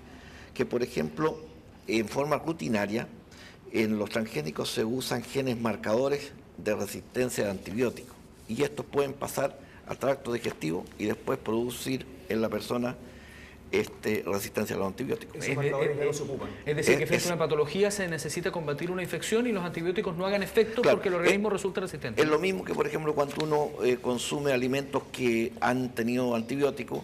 que, por ejemplo, en forma rutinaria, en los transgénicos se usan genes marcadores de resistencia a antibióticos. Y estos pueden pasar al tracto digestivo y después producir en la persona resistencia a los antibióticos. Es decir, que frente a una patología se necesita combatir una infección y los antibióticos no hagan efecto, claro, porque el organismo resulta resistente. Es lo mismo que, por ejemplo, cuando uno consume alimentos que han tenido antibióticos,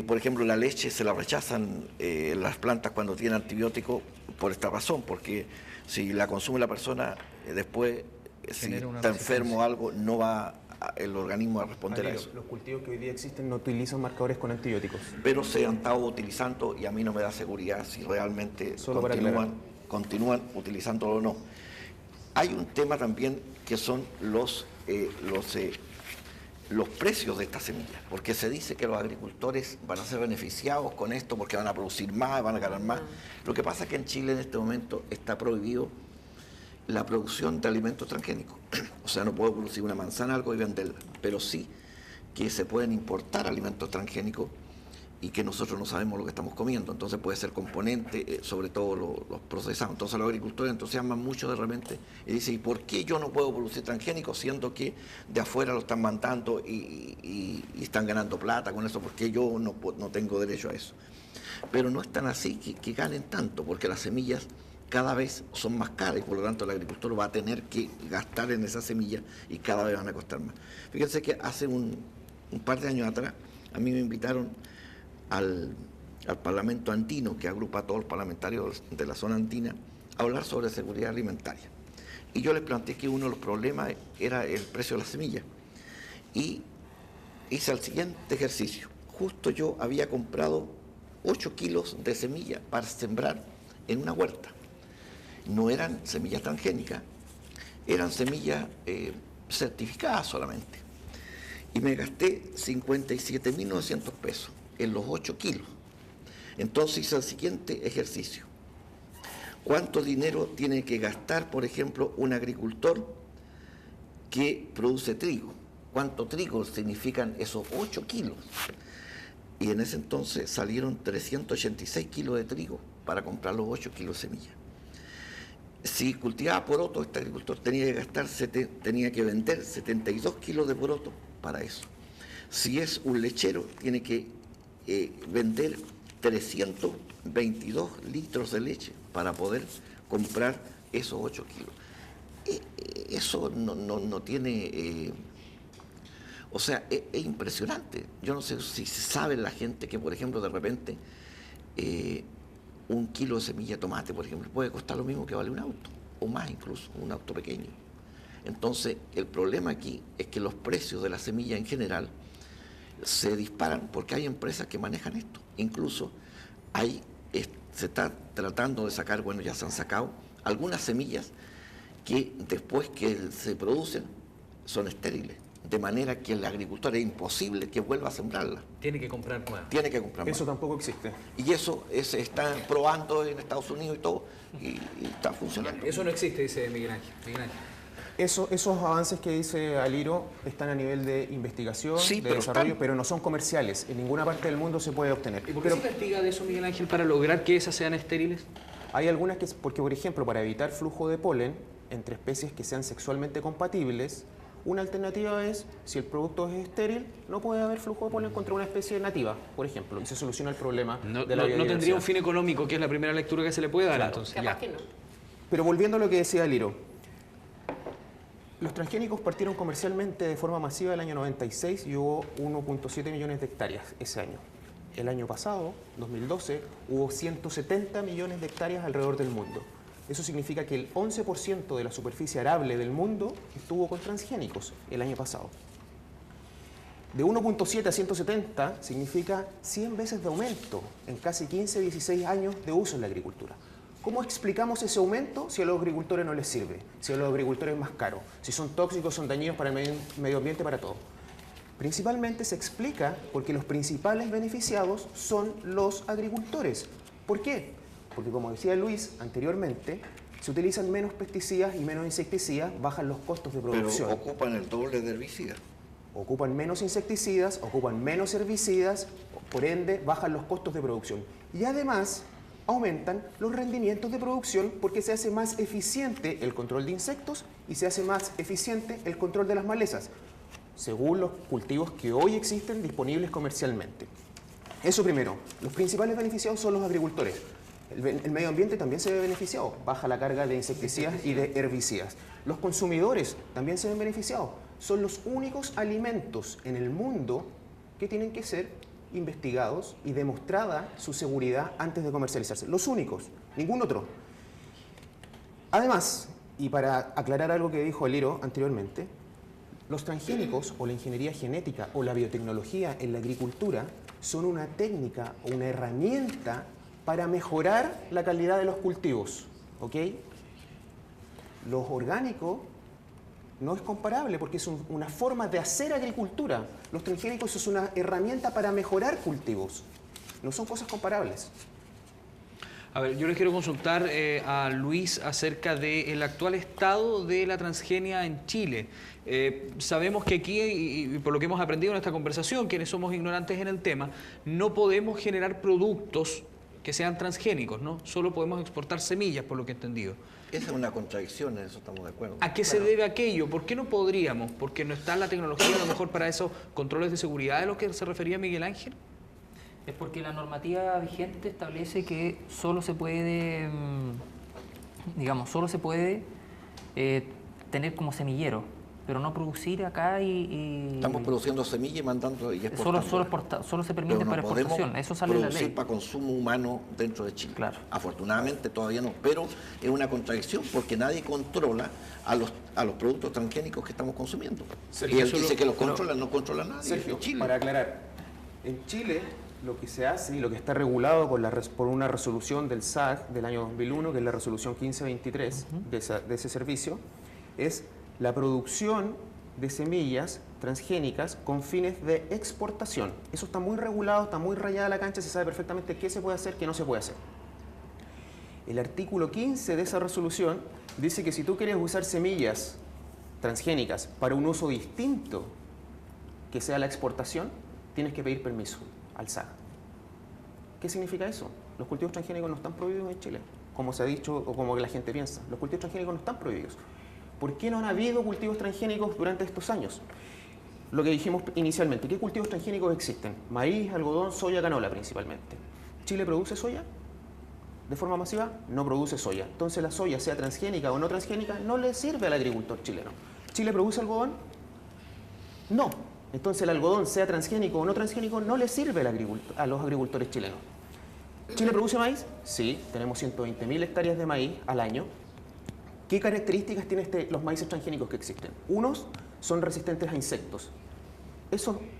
por ejemplo, la leche se la rechazan las plantas cuando tienen antibióticos por esta razón, porque si la consume la persona, después, si está enfermo o algo, no va el organismo a responder a eso. Los cultivos que hoy día existen no utilizan marcadores con antibióticos. Pero se han estado utilizando y a mí no me da seguridad si realmente continúan continúan utilizándolo o no. Hay un tema también que son los precios de estas semillas, porque se dice que los agricultores van a ser beneficiados con esto porque van a producir más, van a ganar más. Lo que pasa es que en Chile en este momento está prohibido la producción de alimentos transgénicos. O sea, no puedo producir una manzana algo y venderla, pero sí que se pueden importar alimentos transgénicos y que nosotros no sabemos lo que estamos comiendo. Entonces puede ser componente, sobre todo los procesados. Entonces los agricultores entusiasman mucho de repente y dicen, ¿y por qué yo no puedo producir transgénicos siendo que de afuera lo están mandando y están ganando plata con eso? ¿Por qué yo no tengo derecho a eso? Pero no es tan así que ganen tanto, porque las semillas cada vez son más caras y por lo tanto el agricultor va a tener que gastar en esas semillas y cada vez van a costar más. Fíjense que hace un par de años atrás a mí me invitaron al Parlamento andino, que agrupa a todos los parlamentarios de la zona andina, a hablar sobre seguridad alimentaria. Y yo les planteé que uno de los problemas era el precio de las semillas. Y hice el siguiente ejercicio. Justo yo había comprado 8 kilos de semillas para sembrar en una huerta. No eran semillas transgénicas, eran semillas certificadas solamente. Y me gasté 57.900 pesos en los 8 kilos. Entonces hice el siguiente ejercicio. ¿Cuánto dinero tiene que gastar, por ejemplo, un agricultor que produce trigo? ¿Cuánto trigo significan esos 8 kilos? Y en ese entonces salieron 386 kilos de trigo para comprar los 8 kilos de semilla. Si cultivaba poroto, este agricultor tenía que vender 72 kilos de poroto para eso. Si es un lechero, tiene que vender 322 litros de leche para poder comprar esos 8 kilos. Eso no tiene... o sea, es impresionante. Yo no sé si sabe la gente que, por ejemplo, de repente un kilo de semilla de tomate, por ejemplo, puede costar lo mismo que vale un auto, o más incluso, un auto pequeño. Entonces, el problema aquí es que los precios de la semilla en general se disparan porque hay empresas que manejan esto. Incluso se está tratando de sacar, bueno, ya se han sacado algunas semillas que después que se producen son estériles, de manera que el agricultor es imposible que vuelva a sembrarla. Tiene que comprar más. Tiene que comprar más. Eso tampoco existe. Y eso se está probando en Estados Unidos y todo, y está funcionando. Eso no existe, dice Miguel Ángel. Esos avances que dice Aliro están a nivel de investigación, sí, de desarrollo, pero no son comerciales. En ninguna parte del mundo se puede obtener. ¿Y por qué se investiga de eso, Miguel Ángel, para lograr que esas sean estériles? Hay algunas que, porque por ejemplo, para evitar flujo de polen entre especies que sean sexualmente compatibles, una alternativa es, si el producto es estéril, no puede haber flujo de polen contra una especie nativa, por ejemplo, y se soluciona el problema de la biodiversidad. No tendría un fin económico, que es la primera lectura que se le puede dar, claro. Entonces. Capaz que no. Pero volviendo a lo que decía Aliro, los transgénicos partieron comercialmente de forma masiva el año 96 y hubo 1.7 millones de hectáreas ese año. El año pasado, 2012, hubo 170 millones de hectáreas alrededor del mundo. Eso significa que el 11% de la superficie arable del mundo estuvo con transgénicos el año pasado. De 1.7 a 170 significa 100 veces de aumento en casi 15, 16 años de uso en la agricultura. ¿Cómo explicamos ese aumento si a los agricultores no les sirve? Si a los agricultores es más caro, si son tóxicos, son dañinos para el medio ambiente, para todo. Principalmente se explica porque los principales beneficiados son los agricultores. ¿Por qué? Porque como decía Luis anteriormente, se utilizan menos pesticidas y menos insecticidas, bajan los costos de producción. Pero ocupan el doble de herbicidas. Ocupan menos insecticidas, ocupan menos herbicidas, por ende bajan los costos de producción. Y además aumentan los rendimientos de producción porque se hace más eficiente el control de insectos y se hace más eficiente el control de las malezas, según los cultivos que hoy existen disponibles comercialmente. Eso primero. Los principales beneficiados son los agricultores. El medio ambiente también se ve beneficiado, baja la carga de insecticidas y de herbicidas. Los consumidores también se ven beneficiados. Son los únicos alimentos en el mundo que tienen que ser investigados y demostrada su seguridad antes de comercializarse. Los únicos, ningún otro. Además, y para aclarar algo que dijo Aliro anteriormente, los transgénicos o la ingeniería genética o la biotecnología en la agricultura son una técnica o una herramienta para mejorar la calidad de los cultivos. ¿ok? Los orgánicos no es comparable porque es una forma de hacer agricultura. Los transgénicos es una herramienta para mejorar cultivos. No son cosas comparables. A ver, yo les quiero consultar a Luis acerca del actual estado de la transgenia en Chile. Sabemos que aquí, y por lo que hemos aprendido en esta conversación, quienes somos ignorantes en el tema, no podemos generar productos que sean transgénicos, ¿no? Solo podemos exportar semillas, por lo que he entendido. Esa es una contradicción, en eso estamos de acuerdo. ¿A qué se debe aquello? ¿Por qué no podríamos? ¿Porque no está la tecnología a lo mejor para esos controles de seguridad de los que se refería Miguel Ángel? Es porque la normativa vigente establece que solo se puede, digamos, solo se puede tener como semillero, pero no producir acá y... Estamos produciendo semillas y mandando y exportando. Solo se permite para exportación, eso sale de la ley. Producir para consumo humano dentro de Chile. Claro. Afortunadamente todavía no, pero es una contradicción porque nadie controla a los productos transgénicos que estamos consumiendo. Sergio, y él dice que los controla, no controla nadie. Sergio, en Chile. para aclarar, en Chile lo que se hace y lo que está regulado por una resolución del SAC del año 2001, que es la resolución 1523 de ese servicio, es la producción de semillas transgénicas con fines de exportación. Eso está muy regulado, está muy rayada la cancha, se sabe perfectamente qué se puede hacer, qué no se puede hacer. El artículo 15 de esa resolución dice que si tú quieres usar semillas transgénicas para un uso distinto que sea la exportación, tienes que pedir permiso al SAC. ¿Qué significa eso? Los cultivos transgénicos no están prohibidos en Chile, como se ha dicho o como la gente piensa. Los cultivos transgénicos no están prohibidos. ¿Por qué no han habido cultivos transgénicos durante estos años? Lo que dijimos inicialmente, ¿qué cultivos transgénicos existen? Maíz, algodón, soya, canola principalmente. ¿Chile produce soya? ¿De forma masiva? No produce soya. Entonces la soya, sea transgénica o no transgénica, no le sirve al agricultor chileno. ¿Chile produce algodón? No. Entonces el algodón, sea transgénico o no transgénico, no le sirve a los agricultores chilenos. ¿Chile produce maíz? Sí, tenemos 120.000 hectáreas de maíz al año. ¿Qué características tienen los maíces transgénicos que existen? Unos son resistentes a insectos.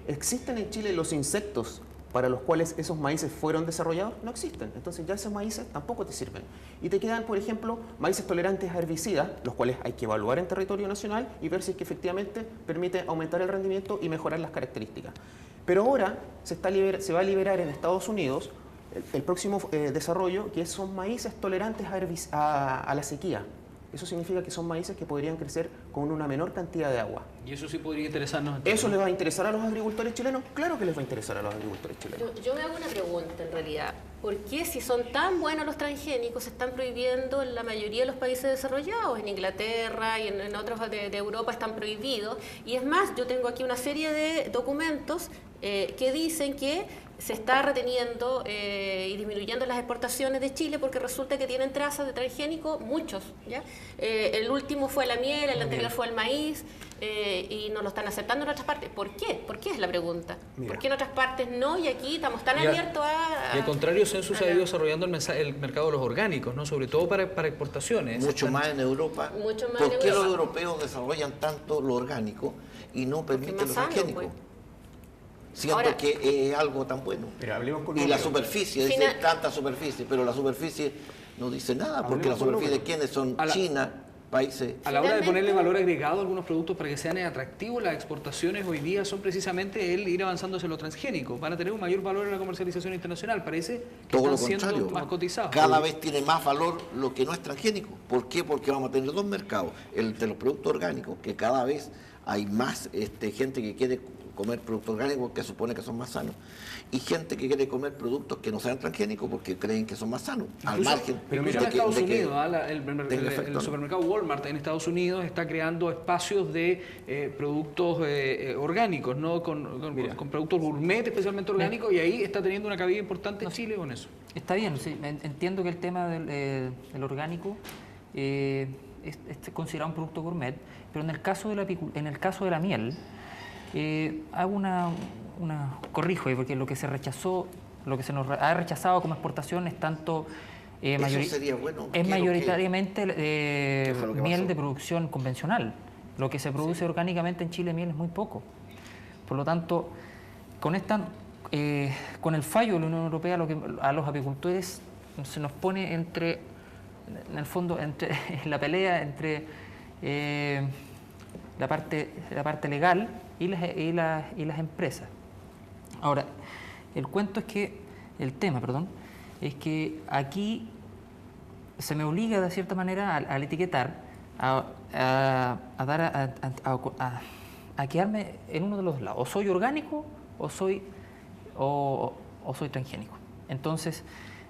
¿Existen en Chile los insectos para los cuales esos maíces fueron desarrollados? No existen. Entonces ya esos maíces tampoco te sirven. Y te quedan, por ejemplo, maíces tolerantes a herbicidas, los cuales hay que evaluar en territorio nacional y ver si es que efectivamente permite aumentar el rendimiento y mejorar las características. Pero ahora se va a liberar en Estados Unidos el próximo desarrollo, que son maíces tolerantes a la sequía. Eso significa que son maíces que podrían crecer con una menor cantidad de agua. ¿Y eso sí podría interesarnos? ¿Eso les va a interesar a los agricultores chilenos? Claro que les va a interesar a los agricultores chilenos. Yo me hago una pregunta en realidad. ¿Por qué si son tan buenos los transgénicos se están prohibiendo en la mayoría de los países desarrollados? En Inglaterra y en otros de Europa están prohibidos. Y es más, yo tengo aquí una serie de documentos que dicen que se está reteniendo y disminuyendo las exportaciones de Chile porque resulta que tienen trazas de transgénico, muchos, ¿ya? El último fue la miel, el anterior fue el maíz y no lo están aceptando en otras partes. ¿Por qué? ¿Por qué es la pregunta? Mira. ¿Por qué en otras partes no y aquí estamos tan abiertos a...? Y al contrario, Census se ha ido desarrollando el mercado de los orgánicos, ¿no? Sobre todo para exportaciones. Mucho más en Europa. Mucho más ¿Por en qué Europa? los europeos desarrollan tanto lo orgánico y no permiten más lo sano, transgénico? pues. Siento Ahora, que es algo tan bueno. Pero hablemos con Y la números. superficie, dice tanta superficie, pero la superficie no dice nada, porque la Hablemos con superficie de números. quiénes son China, países... A la hora de ponerle valor agregado a algunos productos para que sean atractivos, las exportaciones hoy día son precisamente el ir avanzando hacia lo transgénico. Van a tener un mayor valor en la comercialización internacional. Parece que Todo lo están siendo contrario, más cotizados. cada vez tiene más valor lo que no es transgénico. ¿Por qué? Porque vamos a tener dos mercados, el de los productos orgánicos, que cada vez hay más gente que quiere comer productos orgánicos que supone que son más sanos, y gente que quiere comer productos que no sean transgénicos porque creen que son más sanos, al margen Pero de en Estados que Unidos, tenga efecto, el ¿no? supermercado Walmart en Estados Unidos está creando espacios de productos orgánicos, ¿no? Con productos gourmet especialmente orgánicos, y ahí está teniendo una cabida importante en Chile con eso. Está bien, sí, entiendo que el tema del orgánico es considerado un producto gourmet, pero en el caso de la miel, hago corrijo ahí, porque lo que se rechazó, lo que se nos ha rechazado como exportación es tanto eso sería bueno. es mayoritariamente miel pasó? de producción convencional. Lo que se produce orgánicamente en Chile, miel, es muy poco. Por lo tanto, con el fallo de la Unión Europea, a los apicultores se nos pone entre en el fondo, entre la pelea entre la parte legal y las empresas. Ahora, el tema es que aquí se me obliga de cierta manera al etiquetar a quedarme en uno de los lados. O soy orgánico o soy transgénico. Entonces,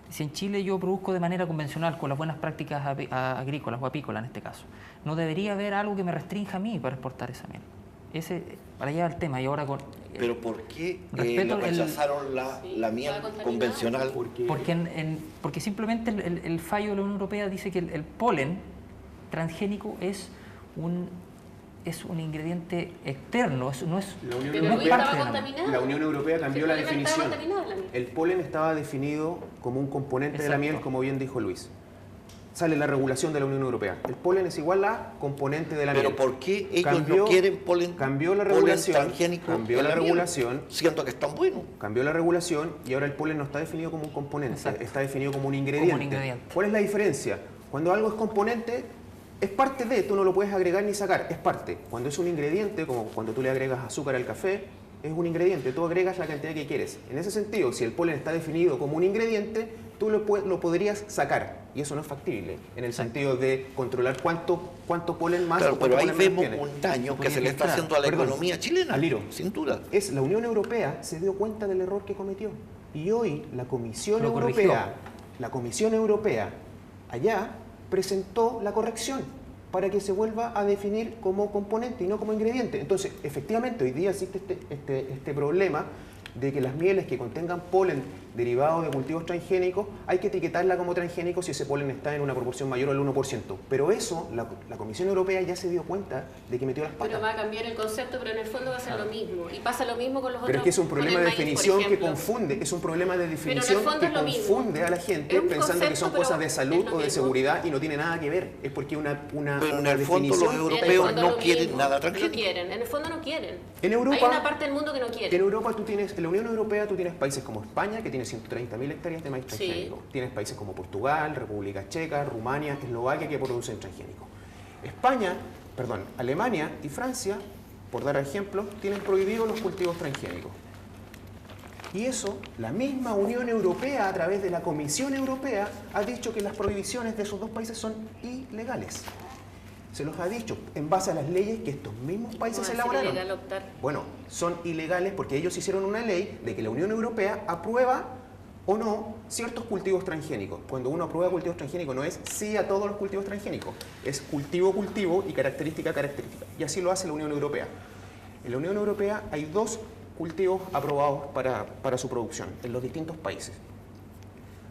si en Chile yo produzco de manera convencional con las buenas prácticas agrícolas o apícolas en este caso, no debería haber algo que me restrinja a mí para exportar esa miel. Para allá el tema. Y ahora ¿Pero por qué rechazaron la miel convencional? Porque simplemente el fallo de la Unión Europea dice que el polen transgénico es un ingrediente externo, no es parte de la Unión Europea cambió la definición. El polen estaba definido como un componente de la miel, como bien dijo Luis. Sale la regulación de la Unión Europea. El polen es igual a componente de la miel. ¿Pero por qué ellos no quieren polen? Cambió la regulación. Cambió la regulación. Siento que es tan bueno. Cambió la regulación y ahora el polen no está definido como un componente, está definido como un ingrediente. ¿Cuál es la diferencia? Cuando algo es componente, es parte de, tú no lo puedes agregar ni sacar, es parte. Cuando es un ingrediente, como cuando tú le agregas azúcar al café, es un ingrediente, tú agregas la cantidad que quieres. En ese sentido, si el polen está definido como un ingrediente, tú lo podrías sacar, y eso no es factible, en el sentido de controlar cuánto polen más. Claro, pero ahí vemos un daño que se le está haciendo a la economía chilena, sin duda. La Unión Europea se dio cuenta del error que cometió, y hoy la Comisión Europea allá presentó la corrección para que se vuelva a definir como componente y no como ingrediente. Entonces, efectivamente, hoy día existe este problema de que las mieles que contengan polen derivado de cultivos transgénicos, hay que etiquetarla como transgénico si ese polen está en una proporción mayor al 1%. Pero eso, la Comisión Europea ya se dio cuenta de que metió las patas. Pero va a cambiar el concepto, pero en el fondo va a ser lo mismo. Y pasa lo mismo con los otros. Pero es que es un problema de definición que confunde, es un problema de definición que confunde a la gente pensando que son cosas de salud o de seguridad y no tiene nada que ver. Es porque pero en el fondo los europeos no quieren nada transgénico. No quieren, en el fondo no quieren. En Europa, hay una parte del mundo que no quiere. En Europa en la Unión Europea tú tienes países como España, que tiene 130.000 hectáreas de maíz transgénico. Tienes países como Portugal, República Checa, Rumania, Eslovaquia, que producen transgénico. Alemania y Francia, por dar ejemplos, tienen prohibidos los cultivos transgénicos. Y eso, la misma Unión Europea, a través de la Comisión Europea, ha dicho que las prohibiciones de esos dos países son ilegales. Se los ha dicho en base a las leyes que estos mismos países elaboraron. Bueno, son ilegales porque ellos hicieron una ley de que la Unión Europea aprueba o no ciertos cultivos transgénicos. Cuando uno aprueba cultivos transgénicos no es sí a todos los cultivos transgénicos, es cultivo y característica. Y así lo hace la Unión Europea. En la Unión Europea hay 2 cultivos aprobados para su producción en los distintos países.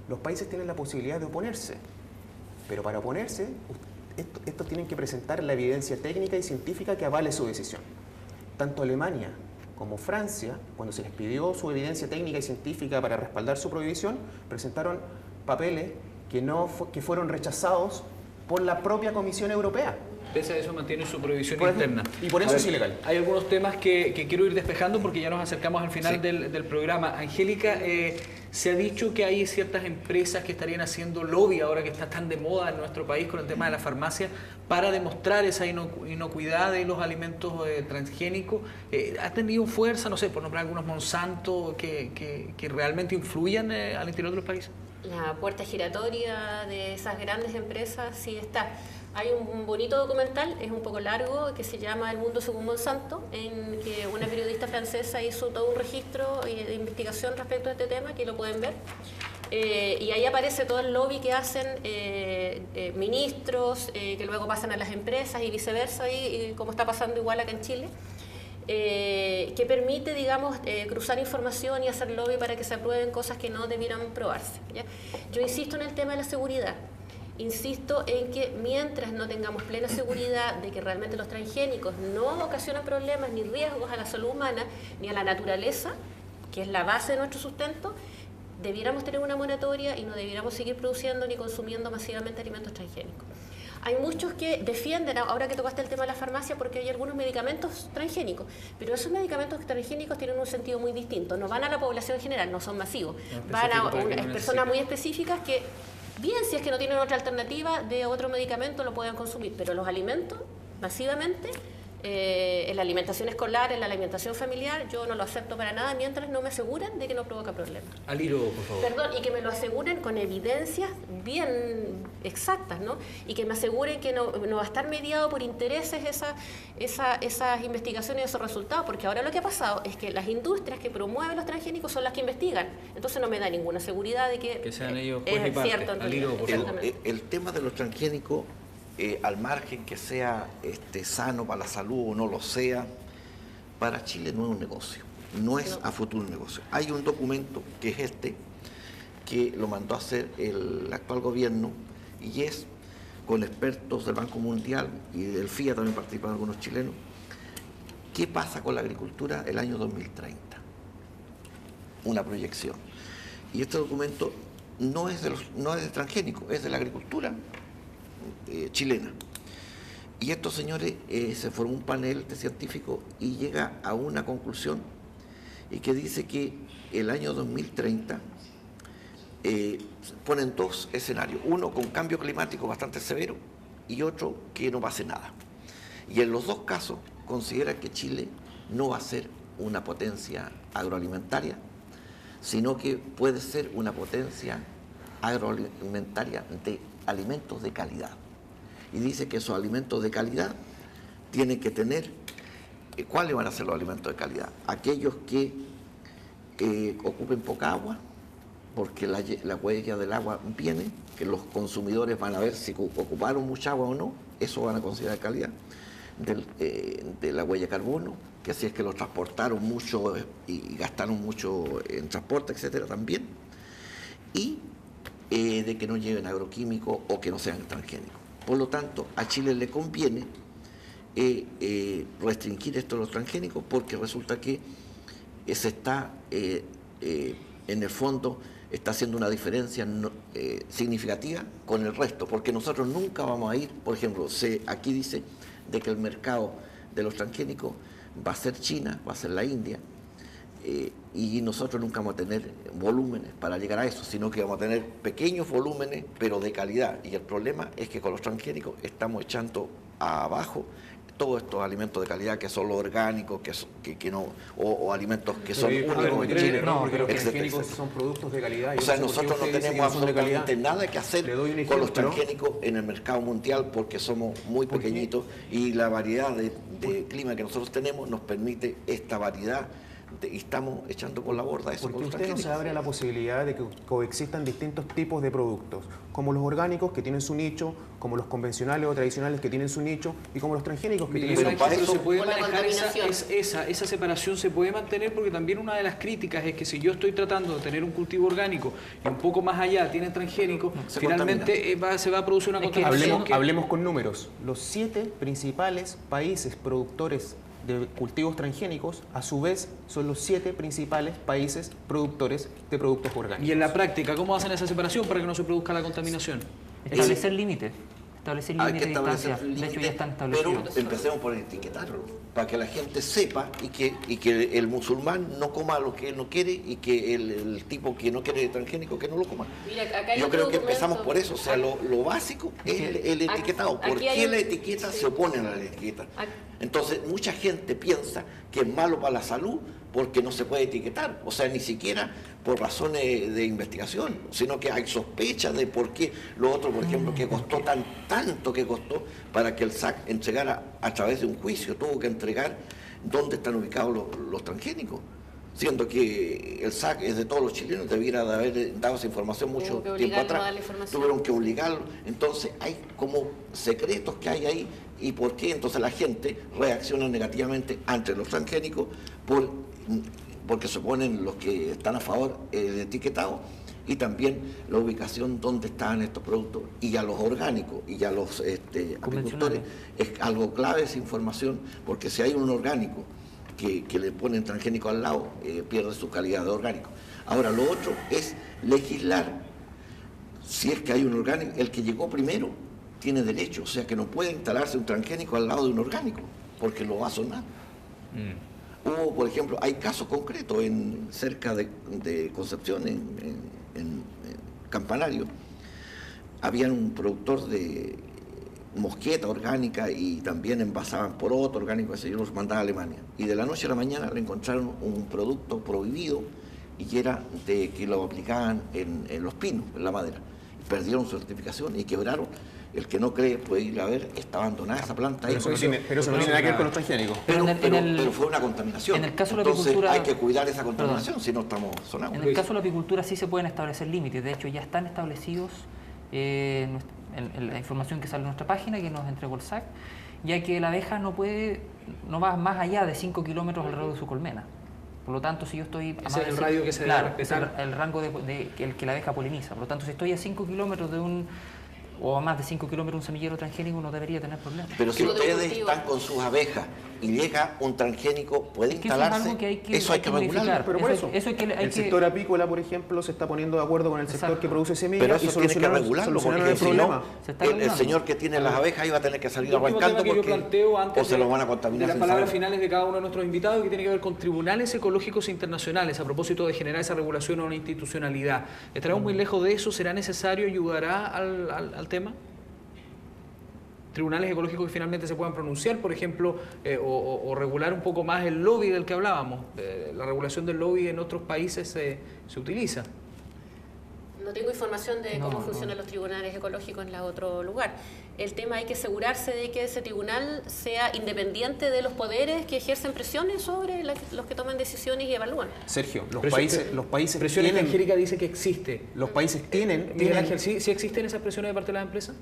Los países tienen la posibilidad de oponerse, pero para oponerse estos tienen que presentar la evidencia técnica y científica que avale su decisión. Tanto Alemania como Francia, cuando se les pidió su evidencia técnica y científica para respaldar su prohibición, presentaron papeles que fueron rechazados por la propia Comisión Europea. Pese a eso mantiene su prohibición interna. Y por eso es ilegal. Hay algunos temas que quiero ir despejando porque ya nos acercamos al final del programa. Angélica, se ha dicho que hay ciertas empresas que estarían haciendo lobby ahora que está tan de moda en nuestro país con el tema de la farmacia para demostrar esa inocuidad de los alimentos transgénicos. ¿Ha tenido fuerza, no sé, por nombrar algunos Monsanto que realmente influyan al interior de los países? La puerta giratoria de esas grandes empresas sí está. Hay un bonito documental, es un poco largo, que se llama El mundo según Monsanto, en que una periodista francesa hizo todo un registro de investigación respecto a este tema, que lo pueden ver. Y ahí aparece todo el lobby que hacen ministros, que luego pasan a las empresas y viceversa, y como está pasando igual acá en Chile. Que permite, digamos, cruzar información y hacer lobby para que se aprueben cosas que no debieran probarse, ¿ya? Yo insisto en el tema de la seguridad. Insisto en que mientras no tengamos plena seguridad de que realmente los transgénicos no ocasionan problemas ni riesgos a la salud humana ni a la naturaleza, que es la base de nuestro sustento, debiéramos tener una moratoria y no debiéramos seguir produciendo ni consumiendo masivamente alimentos transgénicos. Hay muchos que defienden, ahora que tocaste el tema de la farmacia, porque hay algunos medicamentos transgénicos, pero esos medicamentos transgénicos tienen un sentido muy distinto, no van a la población general, no son masivos, van a personas muy específicas que Bien, si es que no tienen otra alternativa de otro medicamento, lo pueden consumir, pero los alimentos, masivamente, en la alimentación escolar, en la alimentación familiar, yo no lo acepto para nada mientras no me aseguren de que no provoca problemas. Aliro, por favor. Perdón, y que me lo aseguren con evidencias bien exactas, ¿no? Y que me aseguren que no va a estar mediado por intereses esas investigaciones y esos resultados, porque ahora lo que ha pasado es que las industrias que promueven los transgénicos son las que investigan, entonces no me da ninguna seguridad de que sean ellos es cierto. Aliro, por favor. El tema de los transgénicos, al margen que sea sano para la salud o no lo sea, para Chile no es un negocio, no es a futuro un negocio. Hay un documento que es que lo mandó a hacer el actual gobierno y es con expertos del Banco Mundial y del FIA, también participan algunos chilenos. ¿Qué pasa con la agricultura el año 2030? Una proyección. Y este documento no es de transgénico, es de la agricultura chilena. Y estos señores se formó un panel de científicos y llega a una conclusión y que dice que el año 2030 ponen dos escenarios, uno con cambio climático bastante severo y otro que no pase nada. Y en los dos casos considera que Chile no va a ser una potencia agroalimentaria, sino que puede ser una potencia agroalimentaria de alimentos de calidad. Y dice que esos alimentos de calidad tienen que tener, ¿cuáles van a ser los alimentos de calidad? Aquellos que ocupen poca agua, porque la huella del agua viene, que los consumidores van a ver si ocuparon mucha agua o no, eso van a considerar calidad. De la huella de carbono, que así es que lo transportaron mucho y gastaron mucho en transporte, etcétera, también. Y de que no lleven agroquímicos o que no sean transgénicos. Por lo tanto, a Chile le conviene restringir esto de los transgénicos porque resulta que se está, en el fondo, está haciendo una diferencia significativa con el resto, porque nosotros nunca vamos a ir, por ejemplo, aquí dice de que el mercado de los transgénicos va a ser China, va a ser la India, y nosotros nunca vamos a tener volúmenes para llegar a eso, sino que vamos a tener pequeños volúmenes, pero de calidad. Y el problema es que con los transgénicos estamos echando abajo todos estos alimentos de calidad que son los orgánicos, que no, o alimentos que son únicos en Chile. No, porque los transgénicos son productos de calidad. O sea, nosotros no tenemos absolutamente nada que hacer con los transgénicos en el mercado mundial porque somos muy pequeñitos y la variedad de clima que nosotros tenemos nos permite esta variedad. Y estamos echando por la borda eso. Porque usted no se abre a la posibilidad de que coexistan distintos tipos de productos, como los orgánicos que tienen su nicho, como los convencionales o tradicionales que tienen su nicho, y como los transgénicos que tienen su nicho. Pero se puede manejar esa separación, se puede mantener, porque también una de las críticas es que si yo estoy tratando de tener un cultivo orgánico y un poco más allá tiene transgénico, finalmente se va a producir una contaminación. Hablemos con números. Los 7 principales países productores de cultivos transgénicos, a su vez, son los 7 principales países productores de productos orgánicos. Y en la práctica, ¿cómo hacen esa separación para que no se produzca la contaminación? Establecer límites. Establecer límites de distancia. De hecho, ya están establecidos. Pero empecemos por etiquetarlo, para que la gente sepa y que el musulmán no coma lo que él no quiere y que el tipo que no quiere transgénico que no lo coma. Mira, acá yo creo que empezamos por eso, o sea, lo básico es el etiquetado. ¿Por qué la etiqueta se oponen a la etiqueta? Entonces, mucha gente piensa que es malo para la salud porque no se puede etiquetar, o sea, ni siquiera por razones de investigación, sino que hay sospechas de por qué lo otro, por ejemplo, que costó tanto que costó para que el SAC entregara a través de un juicio, tuvo que entregar dónde están ubicados los transgénicos, siendo que el SAC es de todos los chilenos, debiera de haber dado esa información mucho tiempo atrás, tuvieron que obligarlo, entonces hay como secretos que hay ahí. ¿Y por qué entonces la gente reacciona negativamente ante los transgénicos? Porque se ponen los que están a favor del etiquetado y también la ubicación donde están estos productos y a los orgánicos y a los agricultores. Es algo clave esa información, porque si hay un orgánico que le ponen transgénico al lado, pierde su calidad de orgánico. Ahora, lo otro es legislar. Si es que hay un orgánico, el que llegó primero tiene derecho, o sea que no puede instalarse un transgénico al lado de un orgánico, porque lo va a sonar. Hubo, por ejemplo, hay casos concretos cerca de Concepción, en Campanario, habían un productor de mosqueta orgánica y también envasaban poroto orgánico, ese yo los mandaba a Alemania. Y de la noche a la mañana le encontraron un producto prohibido y que era de que lo aplicaban en los pinos, en la madera. Perdieron su certificación y quebraron. El que no cree puede ir a ver, está abandonada esa planta. Pero eso no tiene nada que ver con los transgénicos. Pero fue una contaminación. En el caso de la Entonces apicultura, hay que cuidar esa contaminación, si no estamos sonando. En el caso de la apicultura sí se pueden establecer límites, de hecho ya están establecidos en la información que sale en nuestra página, que nos entregó el SAC, ya que la abeja no va más allá de 5 kilómetros alrededor de su colmena. Por lo tanto, si yo estoy... Ese es el radio que se debe respetar. El rango que la abeja poliniza. Por lo tanto, si estoy a 5 kilómetros o a más de 5 kilómetros de un semillero transgénico, no debería tener problemas. Pero si ustedes están con sus abejas y llega un transgénico, puede instalarse, eso hay que regularlo. Pero por eso, el sector apícola, por ejemplo, se está poniendo de acuerdo con el sector que produce semillas. Pero eso tiene que regularlo, porque si no, el señor que tiene las abejas iba a tener que salir arrancando o se lo van a contaminar. Las palabras finales de cada uno de nuestros invitados, que tiene que ver con tribunales ecológicos internacionales, a propósito de generar esa regulación o una institucionalidad. ¿Estaremos muy lejos de eso? ¿Será necesario? ¿Ayudará al tema? Tribunales ecológicos que finalmente se puedan pronunciar, por ejemplo, o regular un poco más el lobby del que hablábamos. La regulación del lobby en otros países se utiliza. No tengo información de cómo funcionan los tribunales ecológicos en otro lugar. El tema hay que asegurarse de que ese tribunal sea independiente de los poderes que ejercen presiones sobre los que toman decisiones y evalúan. Sergio, los países presión extranjera dice que existe. Los países tienen... Miguel Ángel, ¿sí existen esas presiones de parte de las empresas?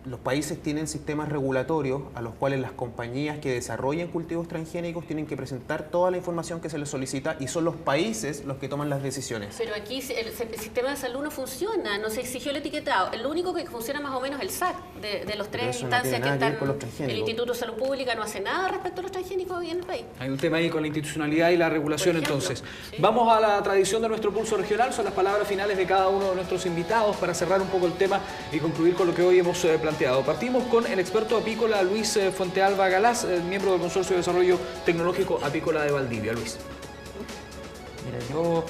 Los países tienen sistemas regulatorios a los cuales las compañías que desarrollan cultivos transgénicos tienen que presentar toda la información que se les solicita y son los países los que toman las decisiones. Pero aquí el sistema de salud no funciona, no se exigió el etiquetado. El único que funciona más o menos es el SAC, de los tres instancias que están. El Instituto de Salud Pública no hace nada respecto a los transgénicos hoy en el país. Hay un tema ahí con la institucionalidad y la regulación, entonces. ¿Sí? Vamos a la tradición de nuestro pulso regional, son las palabras finales de cada uno de nuestros invitados para cerrar un poco el tema y concluir con lo que hoy hemos planteado. Partimos con el experto apícola Luis Fuentealba Galaz, miembro del Consorcio de Desarrollo Tecnológico Apícola de Valdivia. Luis. Mira, yo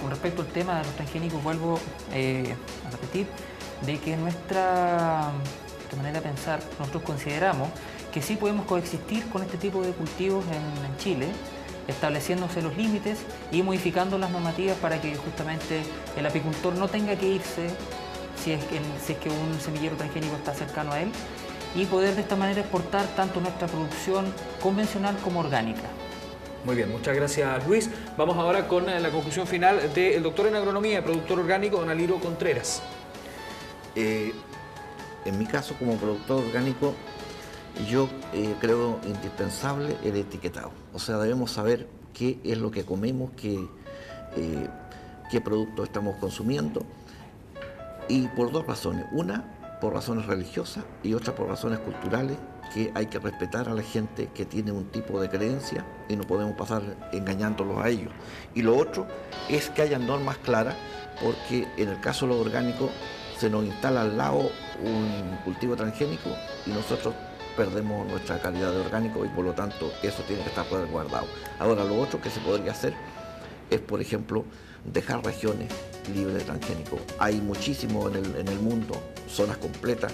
con respecto al tema de los transgénicos vuelvo a repetir de que nuestra manera de pensar, nosotros consideramos que sí podemos coexistir con este tipo de cultivos en Chile, estableciéndose los límites y modificando las normativas para que justamente el apicultor no tenga que irse si es que un semillero transgénico está cercano a él, y poder de esta manera exportar tanto nuestra producción convencional como orgánica. Muy bien, muchas gracias Luis. Vamos ahora con la conclusión final del doctor en agronomía y productor orgánico, don Aliro Contreras. En mi caso, como productor orgánico, yo creo indispensable el etiquetado. O sea, debemos saber qué es lo que comemos, qué producto estamos consumiendo. Y por dos razones. Una, por razones religiosas y otra por razones culturales, que hay que respetar a la gente que tiene un tipo de creencia y no podemos pasar engañándolos a ellos. Y lo otro es que haya normas claras, porque en el caso de lo orgánico se nos instala al lado un cultivo transgénico y nosotros perdemos nuestra calidad de orgánico y por lo tanto eso tiene que estar guardado. Ahora, lo otro que se podría hacer es, por ejemplo, dejar regiones libres de transgénicos. Hay muchísimo en el mundo, zonas completas,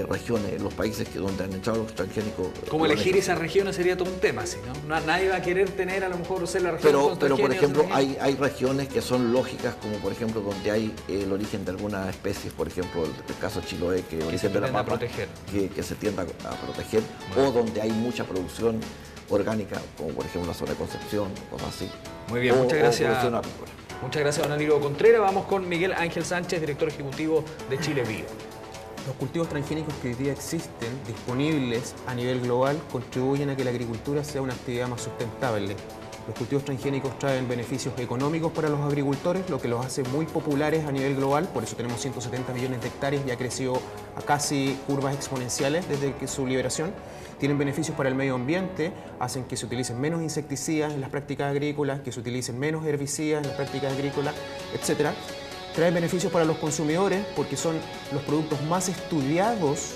regiones, los países donde han entrado los transgénicos. Como elegir esas regiones sería todo un tema, ¿sí? ¿No? Nadie va a querer tener a lo mejor ser la región. Pero por ejemplo, hay regiones que son lógicas, como por ejemplo donde hay el origen de algunas especies, por ejemplo el caso Chiloé, que origen de la papa, que se tiende a proteger, o donde hay mucha producción orgánica, como por ejemplo la zona de Concepción, cosas así. Muy bien, muchas gracias. Muchas gracias, don Aliro Contreras. Vamos con Miguel Ángel Sánchez, director ejecutivo de Chile Bio. Los cultivos transgénicos que hoy día existen, disponibles a nivel global, contribuyen a que la agricultura sea una actividad más sustentable. Los cultivos transgénicos traen beneficios económicos para los agricultores, lo que los hace muy populares a nivel global. Por eso tenemos 170 millones de hectáreas y ha crecido a casi curvas exponenciales desde su liberación. Tienen beneficios para el medio ambiente, hacen que se utilicen menos insecticidas en las prácticas agrícolas, que se utilicen menos herbicidas en las prácticas agrícolas, etc. Traen beneficios para los consumidores porque son los productos más estudiados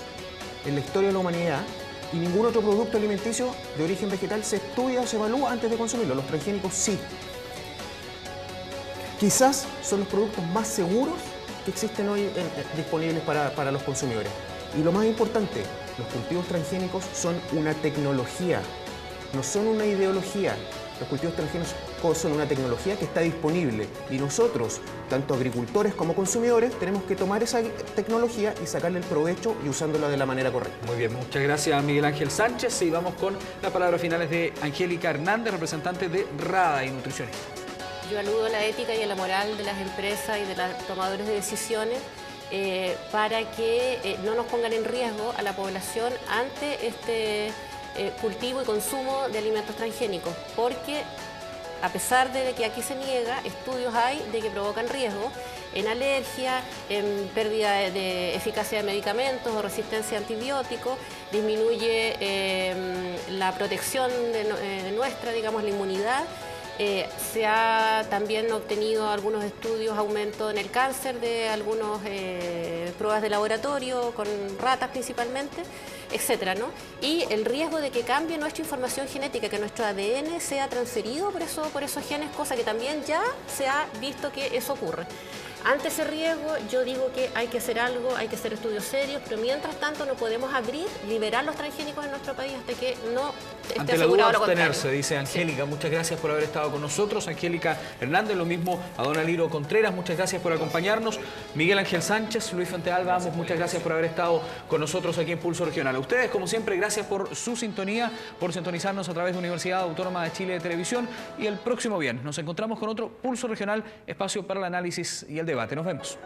en la historia de la humanidad y ningún otro producto alimenticio de origen vegetal se estudia o se evalúa antes de consumirlo. Los transgénicos sí. Quizás son los productos más seguros que que existen hoy disponibles para los consumidores. Y lo más importante, los cultivos transgénicos son una tecnología, no son una ideología. Los cultivos transgénicos son una tecnología que está disponible y nosotros, tanto agricultores como consumidores, tenemos que tomar esa tecnología y sacarle el provecho y usándola de la manera correcta. Muy bien, muchas gracias Miguel Ángel Sánchez y vamos con las palabras finales de Angélica Hernández, representante de RADA y nutricionista. Yo aludo a la ética y a la moral de las empresas y de los tomadores de decisiones para que no nos pongan en riesgo a la población ante este cultivo y consumo de alimentos transgénicos, porque a pesar de que aquí se niega, estudios hay de que provocan riesgo en alergia, en pérdida de eficacia de medicamentos o resistencia a antibióticos, disminuye la protección nuestra, digamos, la inmunidad. Se ha también obtenido algunos estudios, aumento en el cáncer de algunas pruebas de laboratorio, con ratas principalmente, etcétera, ¿no? Y el riesgo de que cambie nuestra información genética, que nuestro ADN sea transferido por esos genes, cosa que también ya se ha visto que eso ocurre. Ante ese riesgo, yo digo que hay que hacer algo, hay que hacer estudios serios, pero mientras tanto no podemos liberar los transgénicos en nuestro país hasta que no esté asegurado lo contrario. Abstenerse, dice Angélica. Muchas gracias por haber estado con nosotros. Angélica Hernández, lo mismo a don Aliro Contreras, muchas gracias por acompañarnos. Miguel Ángel Sánchez, Luis Fuentealba, ambos, muchas gracias por haber estado con nosotros aquí en Pulso Regional. A ustedes, como siempre, gracias por su sintonía, por sintonizarnos a través de Universidad Autónoma de Chile de Televisión. Y el próximo viernes nos encontramos con otro Pulso Regional, espacio para el análisis y el debate. Nos vemos.